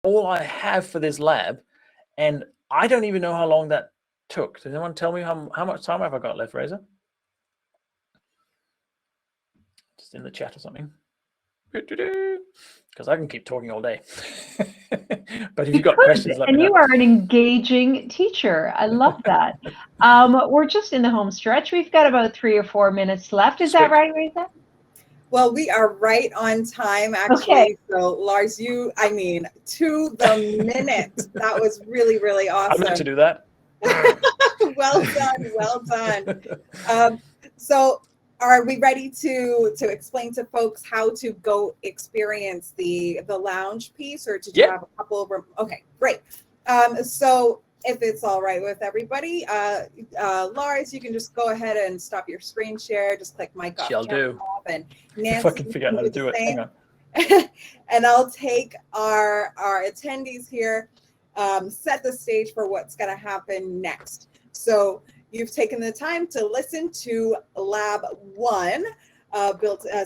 All I have for this lab, and I don't even know how long that took. Does anyone tell me how much time have I got left, Razor? Just in the chat or something. Because I can keep talking all day. But if you've got questions, let me know. And you are an engaging teacher. I love that. We're just in the home stretch. We've got about 3 or 4 minutes left. Is that right, Reza? Well, we are right on time, actually. Okay. So, Lars, to the minute. That was really, really awesome. I'd like to do that. Well done. Well done. So, are we ready to explain to folks how to go experience the lounge piece, or did you have a couple of? Okay, great. So if it's all right with everybody, Lars, you can just go ahead and stop your screen share. Just click mic off, camera off, and Nancy, if I can figure out how to do it. Hang on. And I'll take our attendees here, set the stage for what's going to happen next. So you've taken the time to listen to Lab 1,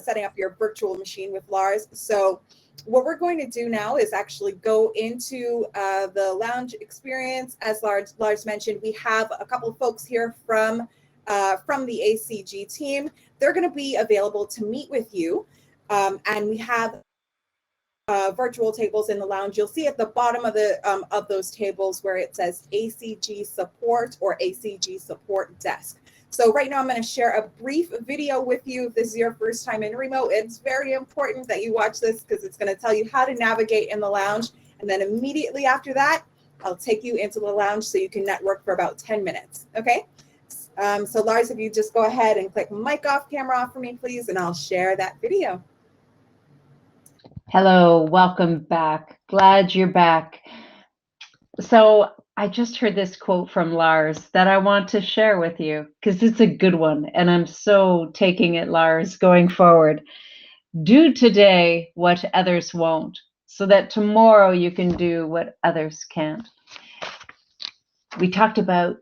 setting up your virtual machine with Lars. So what we're going to do now is actually go into the lounge experience. As Lars mentioned, we have a couple of folks here from the ACG team. They're going to be available to meet with you. And we have virtual tables in the lounge. You'll see at the bottom of those tables where it says ACG support or ACG support desk. So right now I'm going to share a brief video with you. If this is your first time in remote, it's very important that you watch this because it's going to tell you how to navigate in the lounge. And then immediately after that, I'll take you into the lounge so you can network for about 10 minutes. Okay. So Lars, if you just go ahead and click mic off, camera off for me, please, and I'll share that video. Hello, welcome back. Glad you're back. So I just heard this quote from Lars that I want to share with you because it's a good one, and I'm so taking it, Lars, going forward. Do today what others won't, so that tomorrow you can do what others can't. We talked about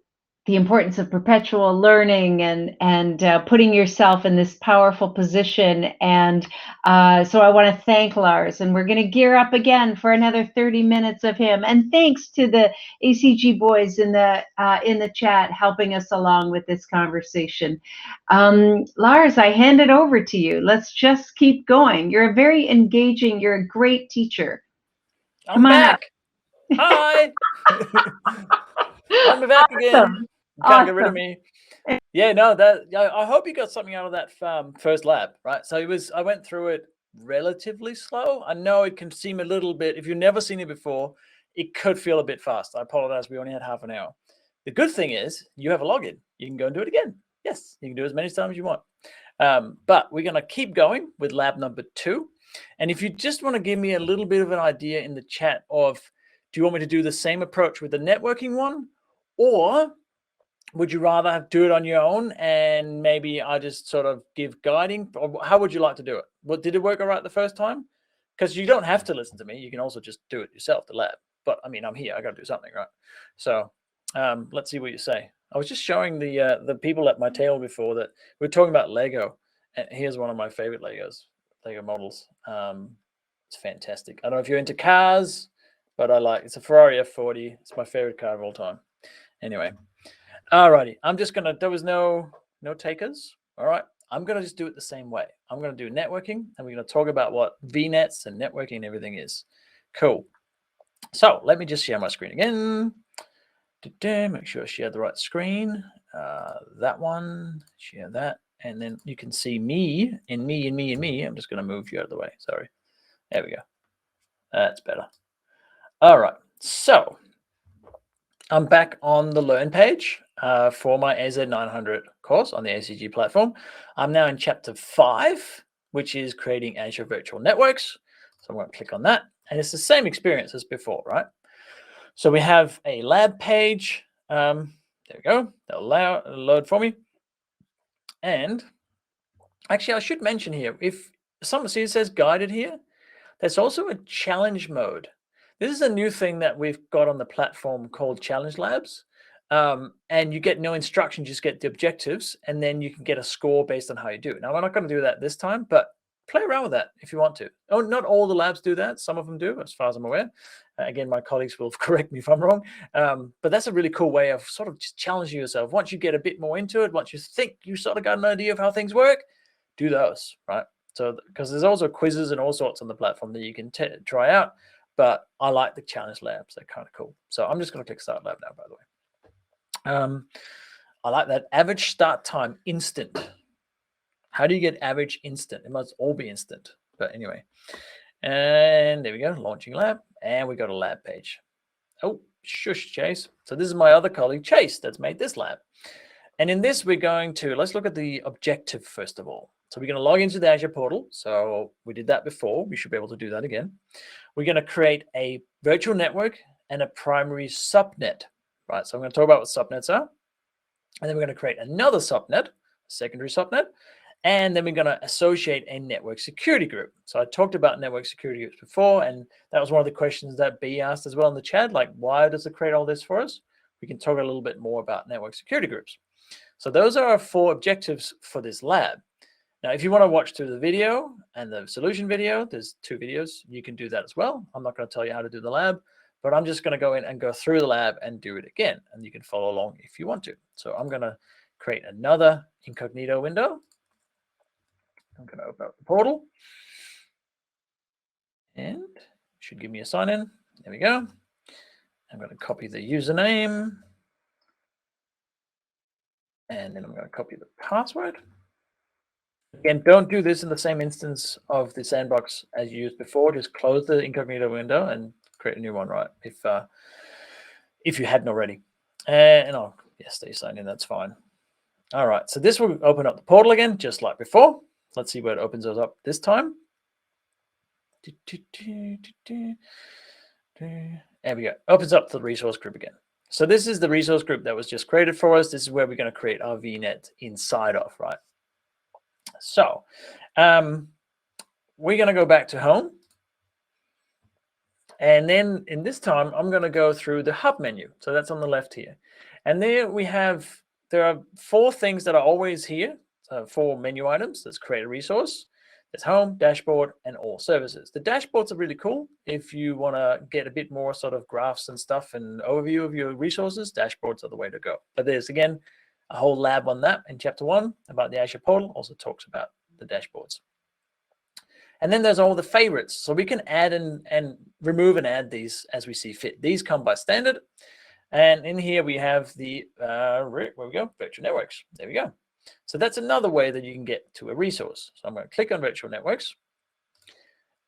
the importance of perpetual learning and putting yourself in this powerful position. And so I want to thank Lars, and we're going to gear up again for another 30 minutes of him. And thanks to the ACG boys in the chat helping us along with this conversation. Lars, I hand it over to you. Let's just keep going. You're you're a great teacher. I'm back. Hi. I'm back again. Can't get rid of me. Yeah, no, I hope you got something out of that first lab, right? So I went through it relatively slow. I know it can seem a little bit, if you've never seen it before, it could feel a bit fast. I apologize, we only had half an hour. The good thing is you have a login. You can go and do it again. Yes, you can do it as many times as you want. But we're going to keep going with lab number 2. And if you just want to give me a little bit of an idea in the chat of, do you want me to do the same approach with the networking one? Or would you rather do it on your own and maybe I just sort of give guiding? Or how would you like to do it? Well, did it work all right the first time? Because you don't have to listen to me. You can also just do it yourself, the lab. But I mean, I'm here. I got to do something, right? So let's see what you say. I was just showing the people at my table before that we were talking about Lego. And here's one of my favorite Lego models. It's fantastic. I don't know if you're into cars, but it's a Ferrari F40. It's my favorite car of all time. Anyway, alrighty. I'm just gonna. There was no No takers? All right. I'm going to just do it the same way. I'm going to do networking, and we're going to talk about what VNets and networking and everything is. Cool. So let me just share my screen again. Make sure I share the right screen. That one, share that. And then you can see me and me and me and me. I'm just going to move you out of the way. Sorry. There we go. That's better. All right. So I'm back on the Learn page for my AZ900 course on the ACG platform. I'm now in chapter 5, which is creating Azure Virtual Networks. So I'm going to click on that. And it's the same experience as before, right? So we have a lab page. There we go. That'll load for me. And actually, I should mention here, if someone see it says guided here, there's also a challenge mode. This is a new thing that we've got on the platform called Challenge Labs. And you get no instructions, just get the objectives, and then you can get a score based on how you do it. Now, we're not going to do that this time, but play around with that if you want to. Oh, not all the labs do that. Some of them do, as far as I'm aware. Again, my colleagues will correct me if I'm wrong. But that's a really cool way of sort of just challenging yourself. Once you get a bit more into it, once you think you sort of got an idea of how things work, do those, right? So, because there's also quizzes and all sorts on the platform that you can try out. But I like the challenge labs. They're kind of cool. So I'm just going to click Start Lab now, by the way. I like that average start time instant. How do you get average instant? It must all be instant. But anyway, and there we go, launching lab, and we got a lab page. Oh, shush, Chase. So this is my other colleague, Chase, that's made this lab. And in this, we're going to, let's look at the objective first of all. So we're going to log into the Azure Portal. So we did that before. We should be able to do that again. We're going to create a virtual network and a primary subnet, right? So I'm going to talk about what subnets are. And then we're going to create another subnet, a secondary subnet. And then we're going to associate a network security group. So I talked about network security groups before, and that was one of the questions that B asked as well in the chat, like, why does it create all this for us? We can talk a little bit more about network security groups. So those are our 4 objectives for this lab. Now, if you want to watch through the video and the solution video, there's 2 videos. You can do that as well. I'm not going to tell you how to do the lab, but I'm just going to go in and go through the lab and do it again. And you can follow along if you want to. So I'm going to create another incognito window. I'm going to open up the portal. And it should give me a sign in. There we go. I'm going to copy the username. And then I'm going to copy the password. Again, don't do this in the same instance of the sandbox as you used before. Just close the incognito window and create a new one, right? If you hadn't already. And I'll stay signed in, that's fine. All right, so this will open up the portal again, just like before. Let's see where it opens us up this time. There we go. Opens up the resource group again. So this is the resource group that was just created for us. This is where we're going to create our VNet inside of, right? So we're going to go back to home. And then in this time, I'm going to go through the hub menu. So that's on the left here. And there are 4 things that are always here. 4 menu items. Let's create a resource. There's home, dashboard, and all services. The dashboards are really cool. If you want to get a bit more sort of graphs and stuff and overview of your resources, dashboards are the way to go. But there's, again, a whole lab on that in chapter 1 about the Azure Portal. Also talks about the dashboards. And then there's all the favorites. So we can add and remove and add these as we see fit. These come by standard. And in here we have the, where we go, virtual networks. There we go. So that's another way that you can get to a resource. So I'm going to click on virtual networks.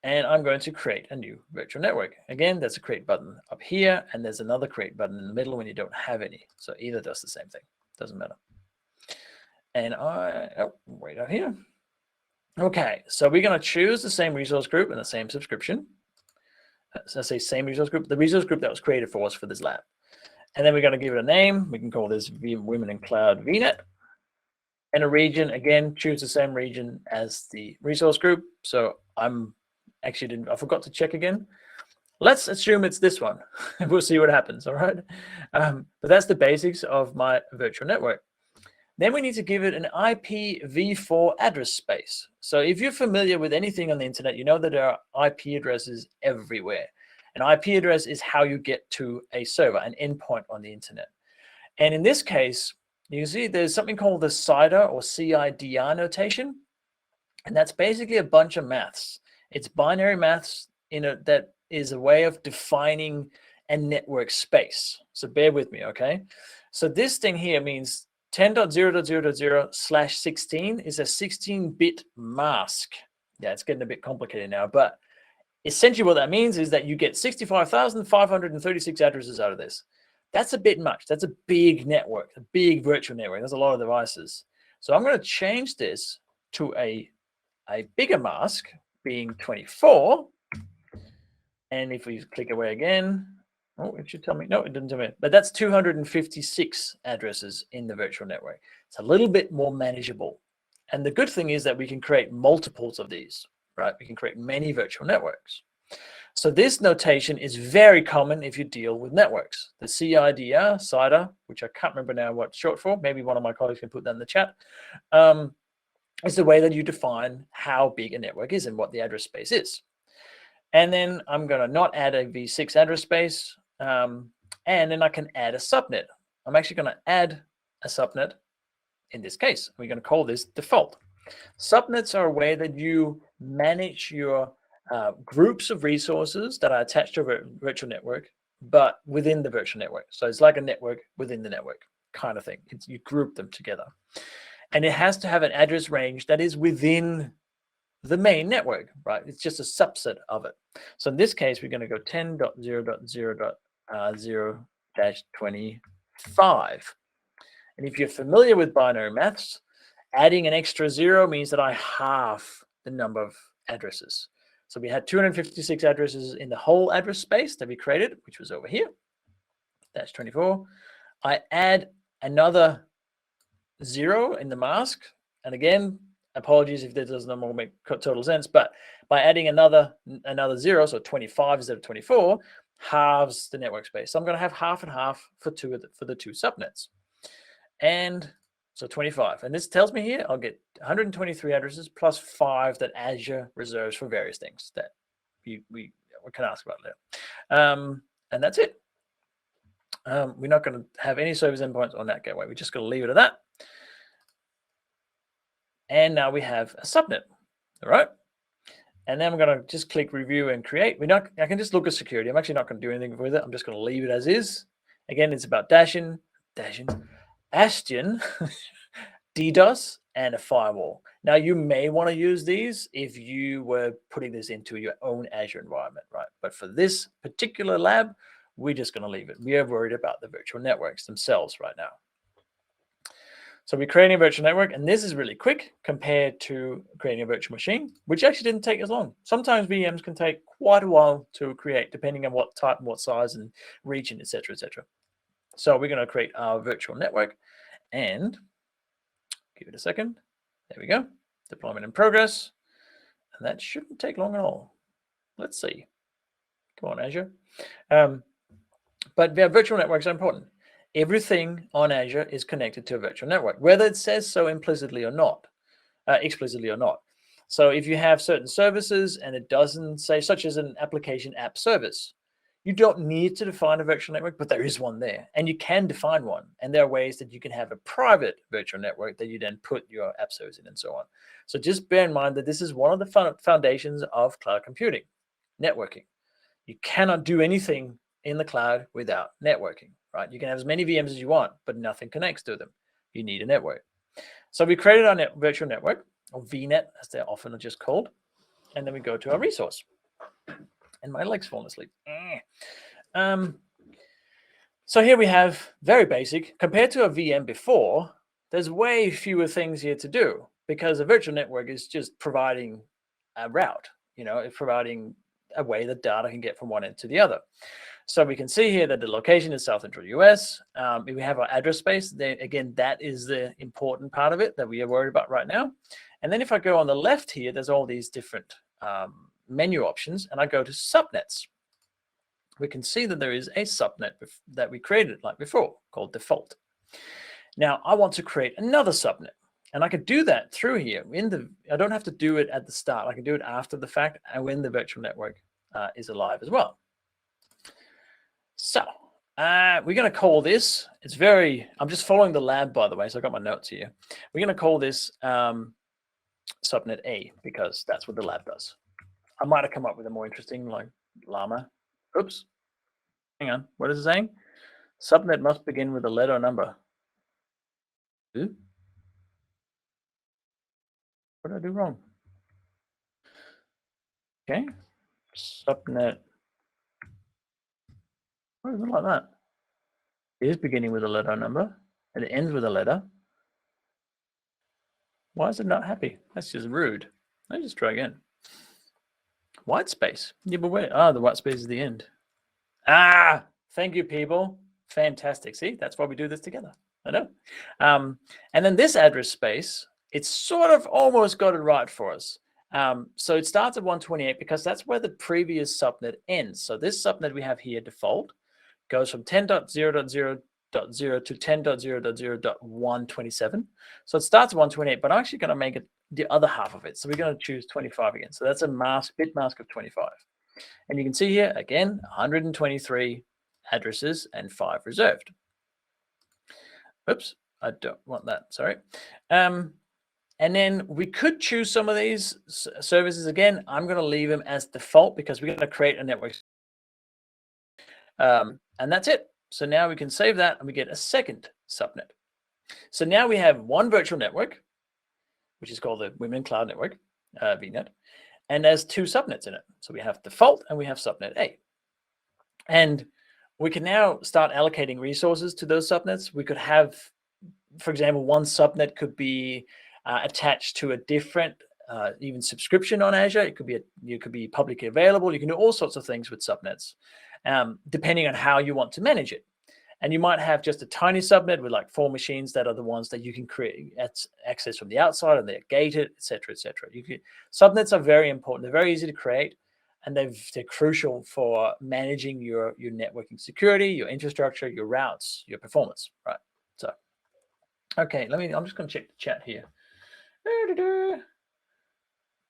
And I'm going to create a new virtual network. Again, there's a create button up here. And there's another create button in the middle when you don't have any. So either does the same thing. Doesn't matter. And right out here. Okay, so we're going to choose the same resource group and the same subscription. So I say same resource group, the resource group that was created for us for this lab. And then we're going to give it a name. We can call this Women in Cloud VNet. And a region, again, choose the same region as the resource group. So I forgot to check again. Let's assume it's this one. We'll see what happens, all right? But that's the basics of my virtual network. Then we need to give it an IPv4 address space. So if you're familiar with anything on the internet, you know that there are IP addresses everywhere. An IP address is how you get to a server, an endpoint on the internet. And in this case, you can see there's something called the CIDR or CIDR notation. And that's basically a bunch of maths. It's binary maths that is a way of defining a network space. So bear with me, okay? So this thing here means 10.0.0.0/16 is a 16-bit mask. Yeah, it's getting a bit complicated now, but essentially what that means is that you get 65,536 addresses out of this. That's a bit much. That's a big network, a big virtual network. There's a lot of devices. So I'm going to change this to a bigger mask, being 24. And if we click away again, oh, it should tell me. No, it didn't tell me. But that's 256 addresses in the virtual network. It's a little bit more manageable. And the good thing is that we can create multiples of these, right? We can create many virtual networks. So this notation is very common if you deal with networks. The CIDR, which I can't remember now what it's short for. Maybe one of my colleagues can put that in the chat. Is the way that you define how big a network is and what the address space is. And then I'm going to not add a v6 address space. And then I can add a subnet. I'm actually going to add a subnet in this case. We're going to call this default. Subnets are a way that you manage your groups of resources that are attached to a virtual network, but within the virtual network. So it's like a network within the network kind of thing. You group them together. And it has to have an address range that is within the main network, right? It's just a subset of it. So in this case, we're going to go 10.0.0.0-25. And if you're familiar with binary maths, adding an extra 0 means that I halve the number of addresses. So we had 256 addresses in the whole address space that we created, which was over here. That's 24. I add another 0 in the mask. And again, apologies if this does not make total sense, but by adding another 0, so 25 instead of 24, halves the network space. So I'm going to have half and half for the two subnets. And so 25. And this tells me here I'll get 123 addresses plus 5 that Azure reserves for various things that we can ask about later. And that's it. We're not going to have any service endpoints on that gateway. We're just going to leave it at that. And now we have a subnet, all right? And then I'm going to just click review and create. I can just look at security. I'm actually not going to do anything with it. I'm just going to leave it as is. Again, it's about Bastion, DDoS, and a firewall. Now, you may want to use these if you were putting this into your own Azure environment, right? But for this particular lab, we're just going to leave it. We are worried about the virtual networks themselves right now. So we're creating a virtual network, and this is really quick compared to creating a virtual machine, which actually didn't take as long. Sometimes VMs can take quite a while to create, depending on what type and what size and region, et cetera, et cetera. So we're going to create our virtual network, and give it a second. There we go. Deployment in progress. And that shouldn't take long at all. Let's see. Come on, Azure. But virtual networks are important. Everything on Azure is connected to a virtual network, whether it says so implicitly or not, explicitly or not. So if you have certain services and it doesn't say, such as an application app service, you don't need to define a virtual network, but there is one there, and you can define one. And there are ways that you can have a private virtual network that you then put your app service in and so on. So just bear in mind that this is one of the foundations of cloud computing, networking. You cannot do anything in the cloud without networking, right? You can have as many VMs as you want, but nothing connects to them. You need a network. So we created our virtual network, or VNet, as they're often just called. And then we go to our resource. And my leg's fallen asleep. So here we have very basic. Compared to a VM before, there's way fewer things here to do because a virtual network is just providing a route. It's providing a way that data can get from one end to the other. So we can see here that the location is South Central US. If we have our address space, then again, that is the important part of it that we are worried about right now. And then if I go on the left here, there's all these different menu options, and I go to subnets. We can see that there is a subnet that we created like before called default. Now I want to create another subnet, and I can do that through here. I don't have to do it at the start. I can do it after the fact and when the virtual network is alive as well. So We're going to call this, I'm just following the lab, by the way, so I got my notes here. We're going to call this subnet A, because that's what the lab does. I might have come up with a more interesting, like llama. Oops. Hang on. What is it saying? Subnet must begin with a letter or number. Ooh. What did I do wrong? Okay. Subnet. Why is it like that? It is beginning with a letter or number, and it ends with a letter. Why is it not happy? That's just rude. Let's just try again. White space. Yeah, but wait. The white space is the end. Thank you, people. Fantastic. See, that's why we do this together. I know. And then this address space, it's sort of almost got it right for us. So it starts at 128 because that's where the previous subnet ends. So this subnet we have here, default, goes from 10.0.0.0 to 10.0.0.127. So it starts at 128, but I'm actually going to make it the other half of it. So we're going to choose 25 again. So that's a bit mask of 25. And you can see here, again, 123 addresses and 5 reserved. Oops, I don't want that, sorry. And then we could choose some of these services. Again, I'm going to leave them as default because we're going to create a network. And that's it. So now we can save that and we get a second subnet. So now we have one virtual network, which is called the Women Cloud Network, VNet, and there's 2 subnets in it. So we have default and we have subnet A. And we can now start allocating resources to those subnets. We could have, for example, one subnet could be attached to a different even subscription on Azure. It could be publicly available. You can do all sorts of things with subnets, depending on how you want to manage it. And you might have just a tiny subnet with like 4 machines that are the ones that you can create access from the outside, and they're gated, et cetera, et cetera. Subnets are very important. They're very easy to create, and they're crucial for managing your networking security, your infrastructure, your routes, your performance, right? So, okay, I'm just going to check the chat here.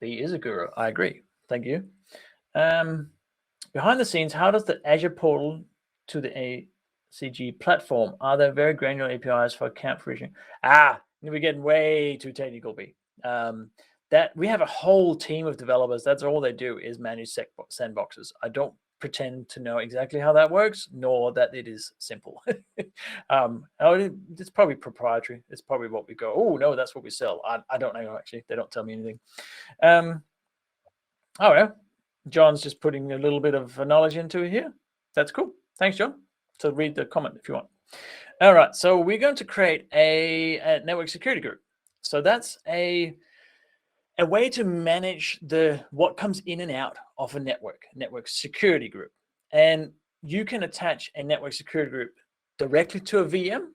B is a guru. I agree. Thank you. Behind the scenes, how does the Azure Portal to the ACG platform? Are there very granular APIs for account provisioning? We're getting way too technical, B. That we have a whole team of developers. That's all they do is manage sandboxes. I don't pretend to know exactly how that works, nor that it is simple. It's probably proprietary. It's probably what we go, oh no, that's what we sell. I don't know, actually. They don't tell me anything. Oh well, John's just putting a little bit of knowledge into it here. That's cool. Thanks, John. So read the comment if you want. All right, so we're going to create a network security group. So that's a way to manage what comes in and out of a network security group. And you can attach a network security group directly to a VM,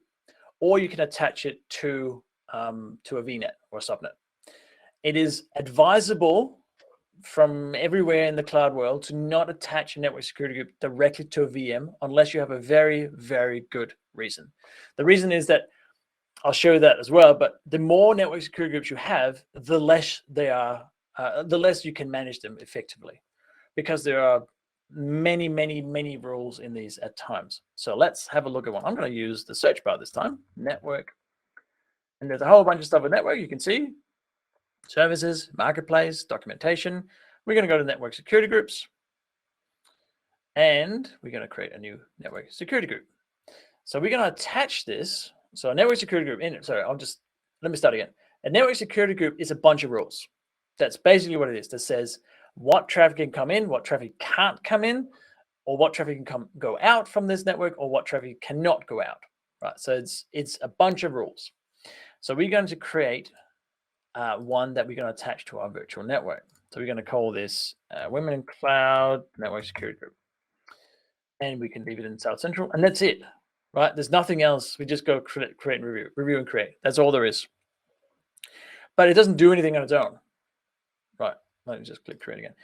or you can attach it to a VNet or a subnet. It is advisable from everywhere in the cloud world to not attach a network security group directly to a VM unless you have a very, very good reason. The reason is that I'll show you that as well, but the more network security groups you have, the less they are, the less you can manage them effectively, because there are many, many, many rules in these at times. So let's have a look at one. I'm going to use the search bar this time, network. And there's a whole bunch of stuff with network. You can see services, marketplace, documentation. We're going to go to network security groups, and we're going to create a new network security group. So we're going to attach this. So a network security group let me start again. A network security group is a bunch of rules. That's basically what it is. That says what traffic can come in, what traffic can't come in, or what traffic can go out from this network, or what traffic cannot go out. Right. So it's a bunch of rules. So we're going to create one that we're going to attach to our virtual network. So we're going to call this Women in Cloud Network Security Group. And we can leave it in South Central, and that's it, right? There's nothing else. We just go create and review and create. That's all there is. But it doesn't do anything on its own, right? Let me just click create again.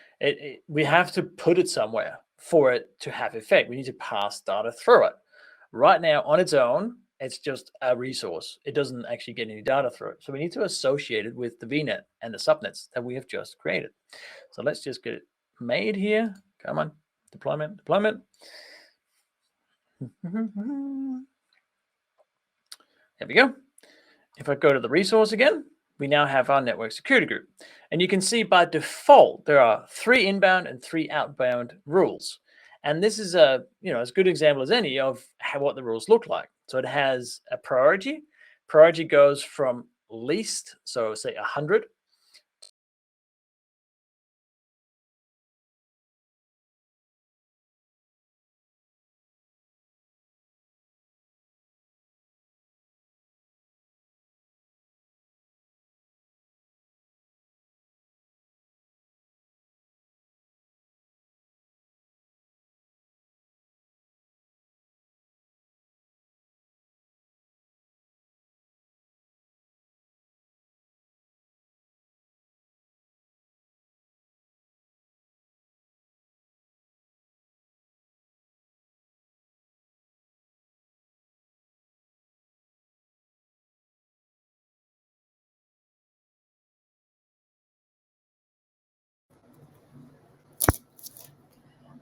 We have to put it somewhere for it to have effect. We need to pass data through it. Right now, on its own, it's just a resource. It doesn't actually get any data through it. So we need to associate it with the VNet and the subnets that we have just created. So let's just get it made here. Come on, deployment. There we go. If I go to the resource again, we now have our network security group. And you can see by default, there are 3 inbound and 3 outbound rules. And this is a, as good example as any of what the rules look like. So it has a priority. Priority goes from least, so say 100.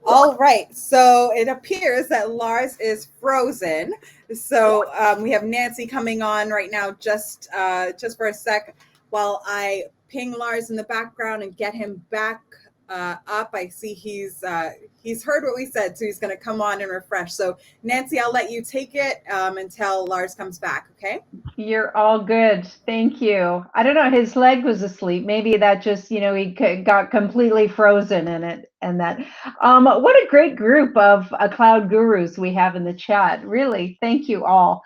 All right, so it appears that Lars is frozen. So we have Nancy coming on right now, just for a sec, while I ping Lars in the background and get him back up. I see he's heard what we said, so he's going to come on and refresh. So Nancy, I'll let you take it until Lars comes back. Okay. You're all good. Thank you. I don't know. His leg was asleep. Maybe that just, he got completely frozen in it. And that, what a great group of cloud gurus we have in the chat. Really, thank you all.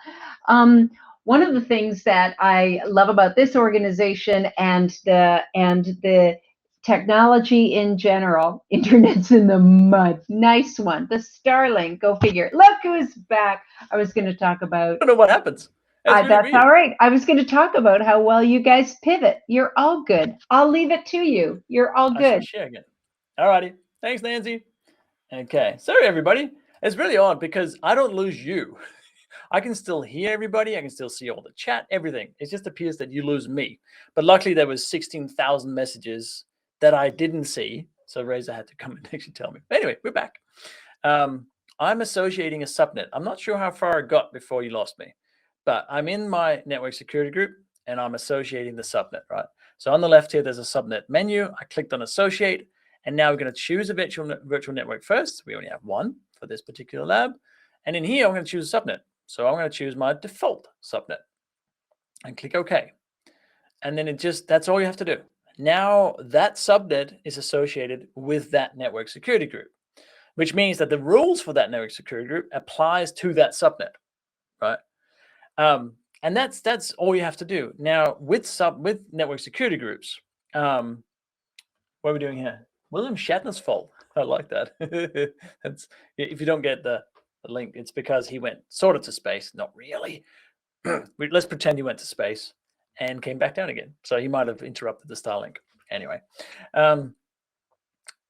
One of the things that I love about this organization and the technology in general, internet's in the mud. Nice one. The Starlink, go figure. Look who's back. I was going to talk about. I don't know what happens. That's all right. I was going to talk about how well you guys pivot. You're all good. I'll leave it to you. You're all good. Share again. All righty. Thanks, Nancy. Okay. Sorry, everybody. It's really odd because I don't lose you. I can still hear everybody. I can still see all the chat, everything. It just appears that you lose me. But luckily, there was 16,000 messages that I didn't see. So Reza had to come and actually tell me. Anyway, we're back. I'm associating a subnet. I'm not sure how far I got before you lost me. But I'm in my network security group and I'm associating the subnet, right? So on the left here, there's a subnet menu. I clicked on associate, and now we're going to choose a virtual network first. We only have one for this particular lab. And in here, I'm going to choose a subnet. So I'm going to choose my default subnet and click OK. And then that's all you have to do. Now that subnet is associated with that network security group, which means that the rules for that network security group applies to that subnet, right? And that's all you have to do. Now with network security groups, what are we doing here? William Shatner's fault. I like that. That's, if you don't get the link, it's because he went sort of to space. Not really. Let's pretend he went to space and came back down again. So he might have interrupted the Starlink. Anyway,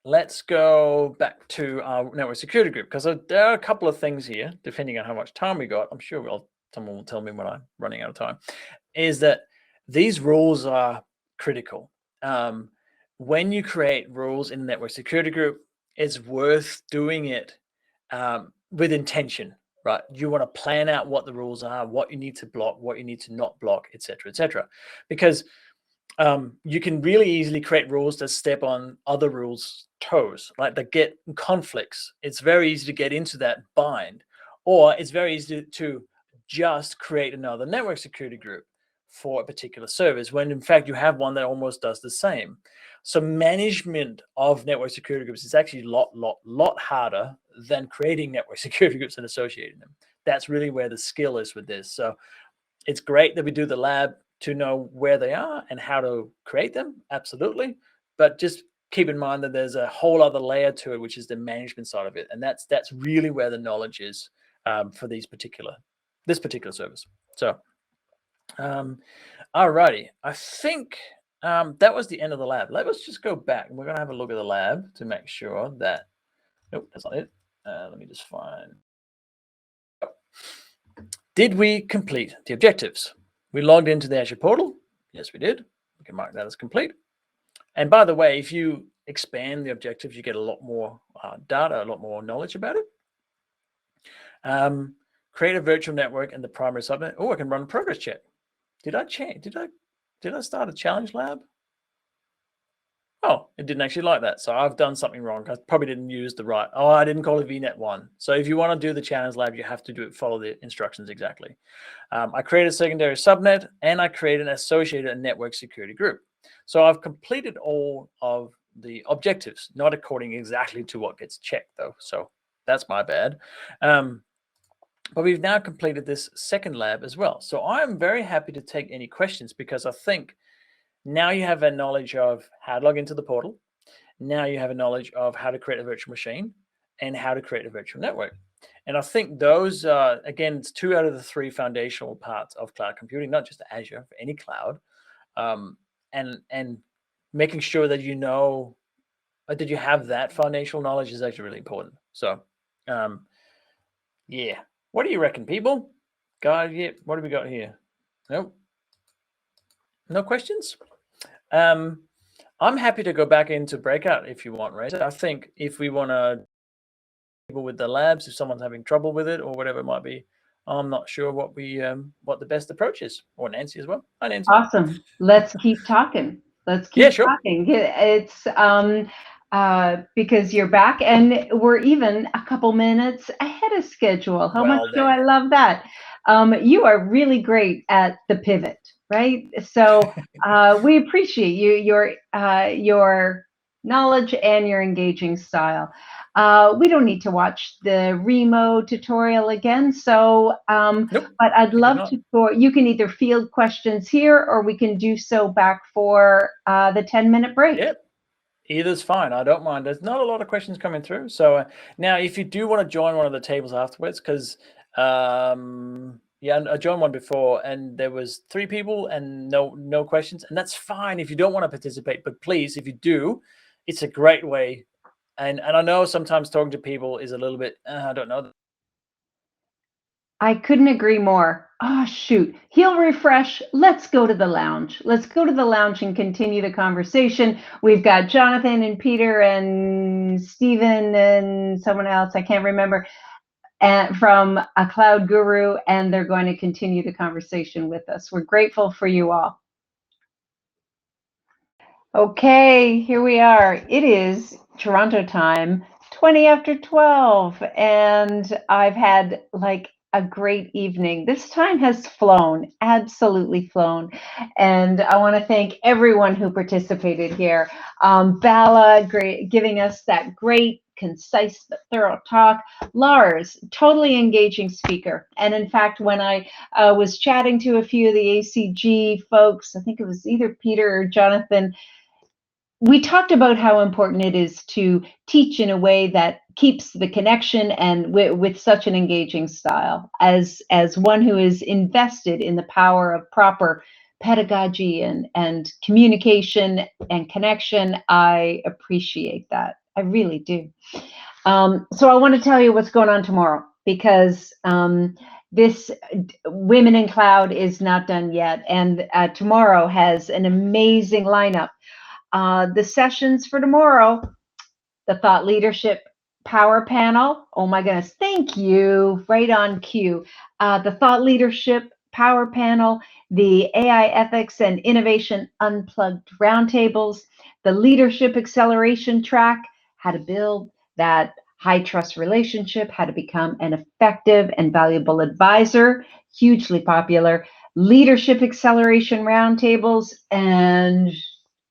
let's go back to our network security group, because there are a couple of things here, depending on how much time we got. I'm sure someone will tell me when I'm running out of time, is that these rules are critical. When you create rules in the network security group, it's worth doing it with intention, right? You want to plan out what the rules are, what you need to block, what you need to not block, etc., because you can really easily create rules that step on other rules' toes, like that get conflicts. It's very easy to get into that bind, or it's very easy to just create another network security group for a particular service when in fact you have one that almost does the same. So management of network security groups is actually a lot harder than creating network security groups and associating them. That's really where the skill is with this. So it's great that we do the lab to know where they are and how to create them, absolutely. But just keep in mind that there's a whole other layer to it, which is the management side of it. And that's really where the knowledge is for this particular service. So, all righty. I think that was the end of the lab. Let's just go back. We're going to have a look at the lab to make sure that, nope, that's not it. Let me just find. Did we complete the objectives? We logged into the Azure Portal. Yes, we did. We can mark that as complete. And by the way, if you expand the objectives, you get a lot more data, a lot more knowledge about it. Create a virtual network and the primary subnet. Oh, I can run a progress check. Did I start a challenge lab? Oh, it didn't actually like that. So I've done something wrong. I probably didn't use the right. Oh, I didn't call it VNet 1. So if you want to do the challenge lab, you have to do it, follow the instructions exactly. I created a secondary subnet and I created an associated network security group. So I've completed all of the objectives, not according exactly to what gets checked though. So that's my bad. But we've now completed this second lab as well. So I'm very happy to take any questions because I think now you have a knowledge of how to log into the portal. Now you have a knowledge of how to create a virtual machine and how to create a virtual network. And I think those, again, it's 2 out of the 3 foundational parts of cloud computing, not just Azure, for any cloud. And making sure that you know, that you have that foundational knowledge is actually really important. So, yeah. What do you reckon, people? God, yeah. What have we got here? Nope. No questions? I'm happy to go back into breakout if you want, right? I think if we want to people with the labs, if someone's having trouble with it or whatever it might be, I'm not sure what the best approach is. Or Nancy as well. Hi, Nancy. Awesome. Let's keep talking. Let's keep talking. It's because you're back and we're even a couple minutes ahead of schedule. How much do I love that? You are really great at the pivot, right? So we appreciate your knowledge and your engaging style. We don't need to watch the Remo tutorial again. So, nope, but I'd love to, you can either field questions here or we can do so back for the 10-minute break. Yep. Either's fine. I don't mind. There's not a lot of questions coming through. So now if you do want to join one of the tables afterwards, because yeah, I joined one before and there was 3 people and no questions. And that's fine if you don't want to participate. But please, if you do, it's a great way. And I know sometimes talking to people is a little bit, I don't know. I couldn't agree more. Oh, shoot. He'll refresh. Let's go to the lounge. Let's go to the lounge and continue the conversation. We've got Jonathan and Peter and Stephen and someone else, I can't remember, from a cloud guru, and they're going to continue the conversation with us. We're grateful for you all. Okay, here we are. It is Toronto time, 20 after 12, and I've had like a great evening. This time has flown, absolutely flown. And I want to thank everyone who participated here. Bala, giving us that great, concise, but thorough talk. Lars, totally engaging speaker. And in fact, when I was chatting to a few of the ACG folks, I think it was either Peter or Jonathan, we talked about how important it is to teach in a way that keeps the connection and with such an engaging style. As one who is invested in the power of proper pedagogy and communication and connection, I appreciate that. I really do. So I want to tell you what's going on tomorrow, because this Women in Cloud is not done yet. And tomorrow has an amazing lineup. The sessions for tomorrow, the Thought Leadership Power Panel. Oh my goodness, thank you. Right on cue. The Thought Leadership Power Panel, the AI Ethics and Innovation Unplugged Roundtables, the Leadership Acceleration Track, how to build that high trust relationship, how to become an effective and valuable advisor, hugely popular, Leadership Acceleration Roundtables, and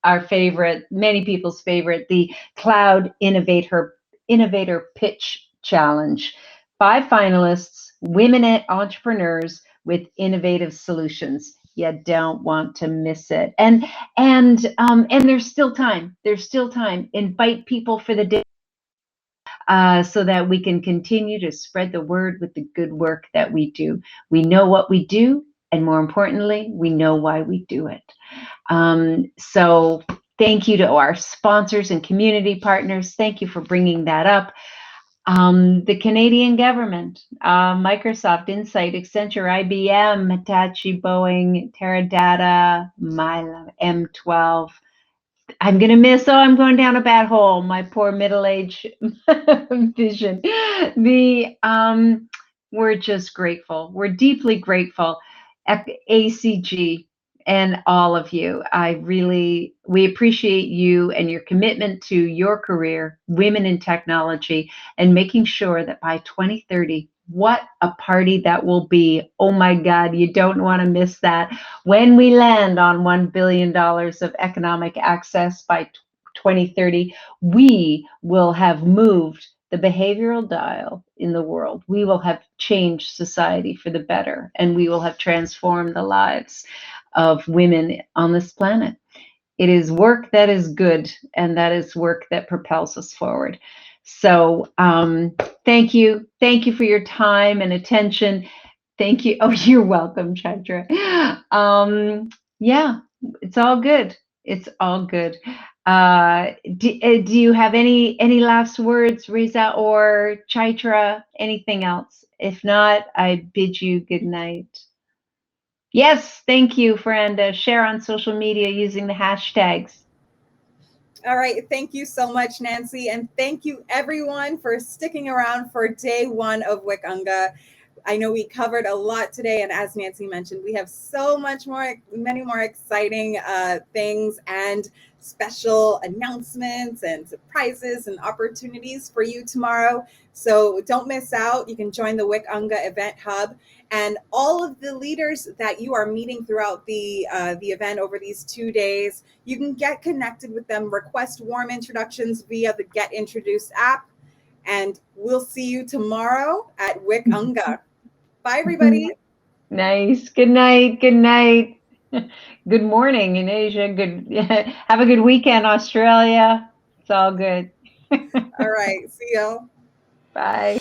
our favorite, many people's favorite, the Cloud Innovator Pitch Challenge. 5 finalists, women entrepreneurs with innovative solutions. You don't want to miss it. And there's still time. There's still time. Invite people for the day so that we can continue to spread the word with the good work that we do. We know what we do, and more importantly, we know why we do it. So thank you to our sponsors and community partners. Thank you for bringing that up. The Canadian government, Microsoft, Insight, Accenture, IBM, Hitachi, Boeing, Teradata, Myla, M12. I'm going to miss, I'm going down a bad hole, my poor middle-aged vision. The we're just grateful. We're deeply grateful. ACG and all of you. We appreciate you and your commitment to your career, women in technology, and making sure that by 2030, what a party that will be. Oh my God, you don't want to miss that. When we land on $1 billion of economic access by 2030, we will have moved the behavioral dial in the world. We will have changed society for the better, and we will have transformed the lives of women on this planet. It is work that is good, and that is work that propels us forward. So thank you. Thank you for your time and attention. Thank you. Oh, you're welcome, Chandra. Yeah, it's all good. It's all good. Do you have any last words, Riza or Chaitra? Anything else? If not, I bid you good night. Yes, thank you, Faranda. Share on social media using the hashtags. All right. Thank you so much, Nancy. And thank you, everyone, for sticking around for day one of Wikunga. I know we covered a lot today. And as Nancy mentioned, we have so many more exciting things and special announcements and surprises and opportunities for you tomorrow. So don't miss out. You can join the Wikunga Event Hub. And all of the leaders that you are meeting throughout the event over these 2 days, you can get connected with them, request warm introductions via the Get Introduced app. And we'll see you tomorrow at Wikunga. Bye, everybody. Nice. Good night. Good night. Good morning in Asia. Good. Have a good weekend, Australia. It's all good. All right. See you. Bye.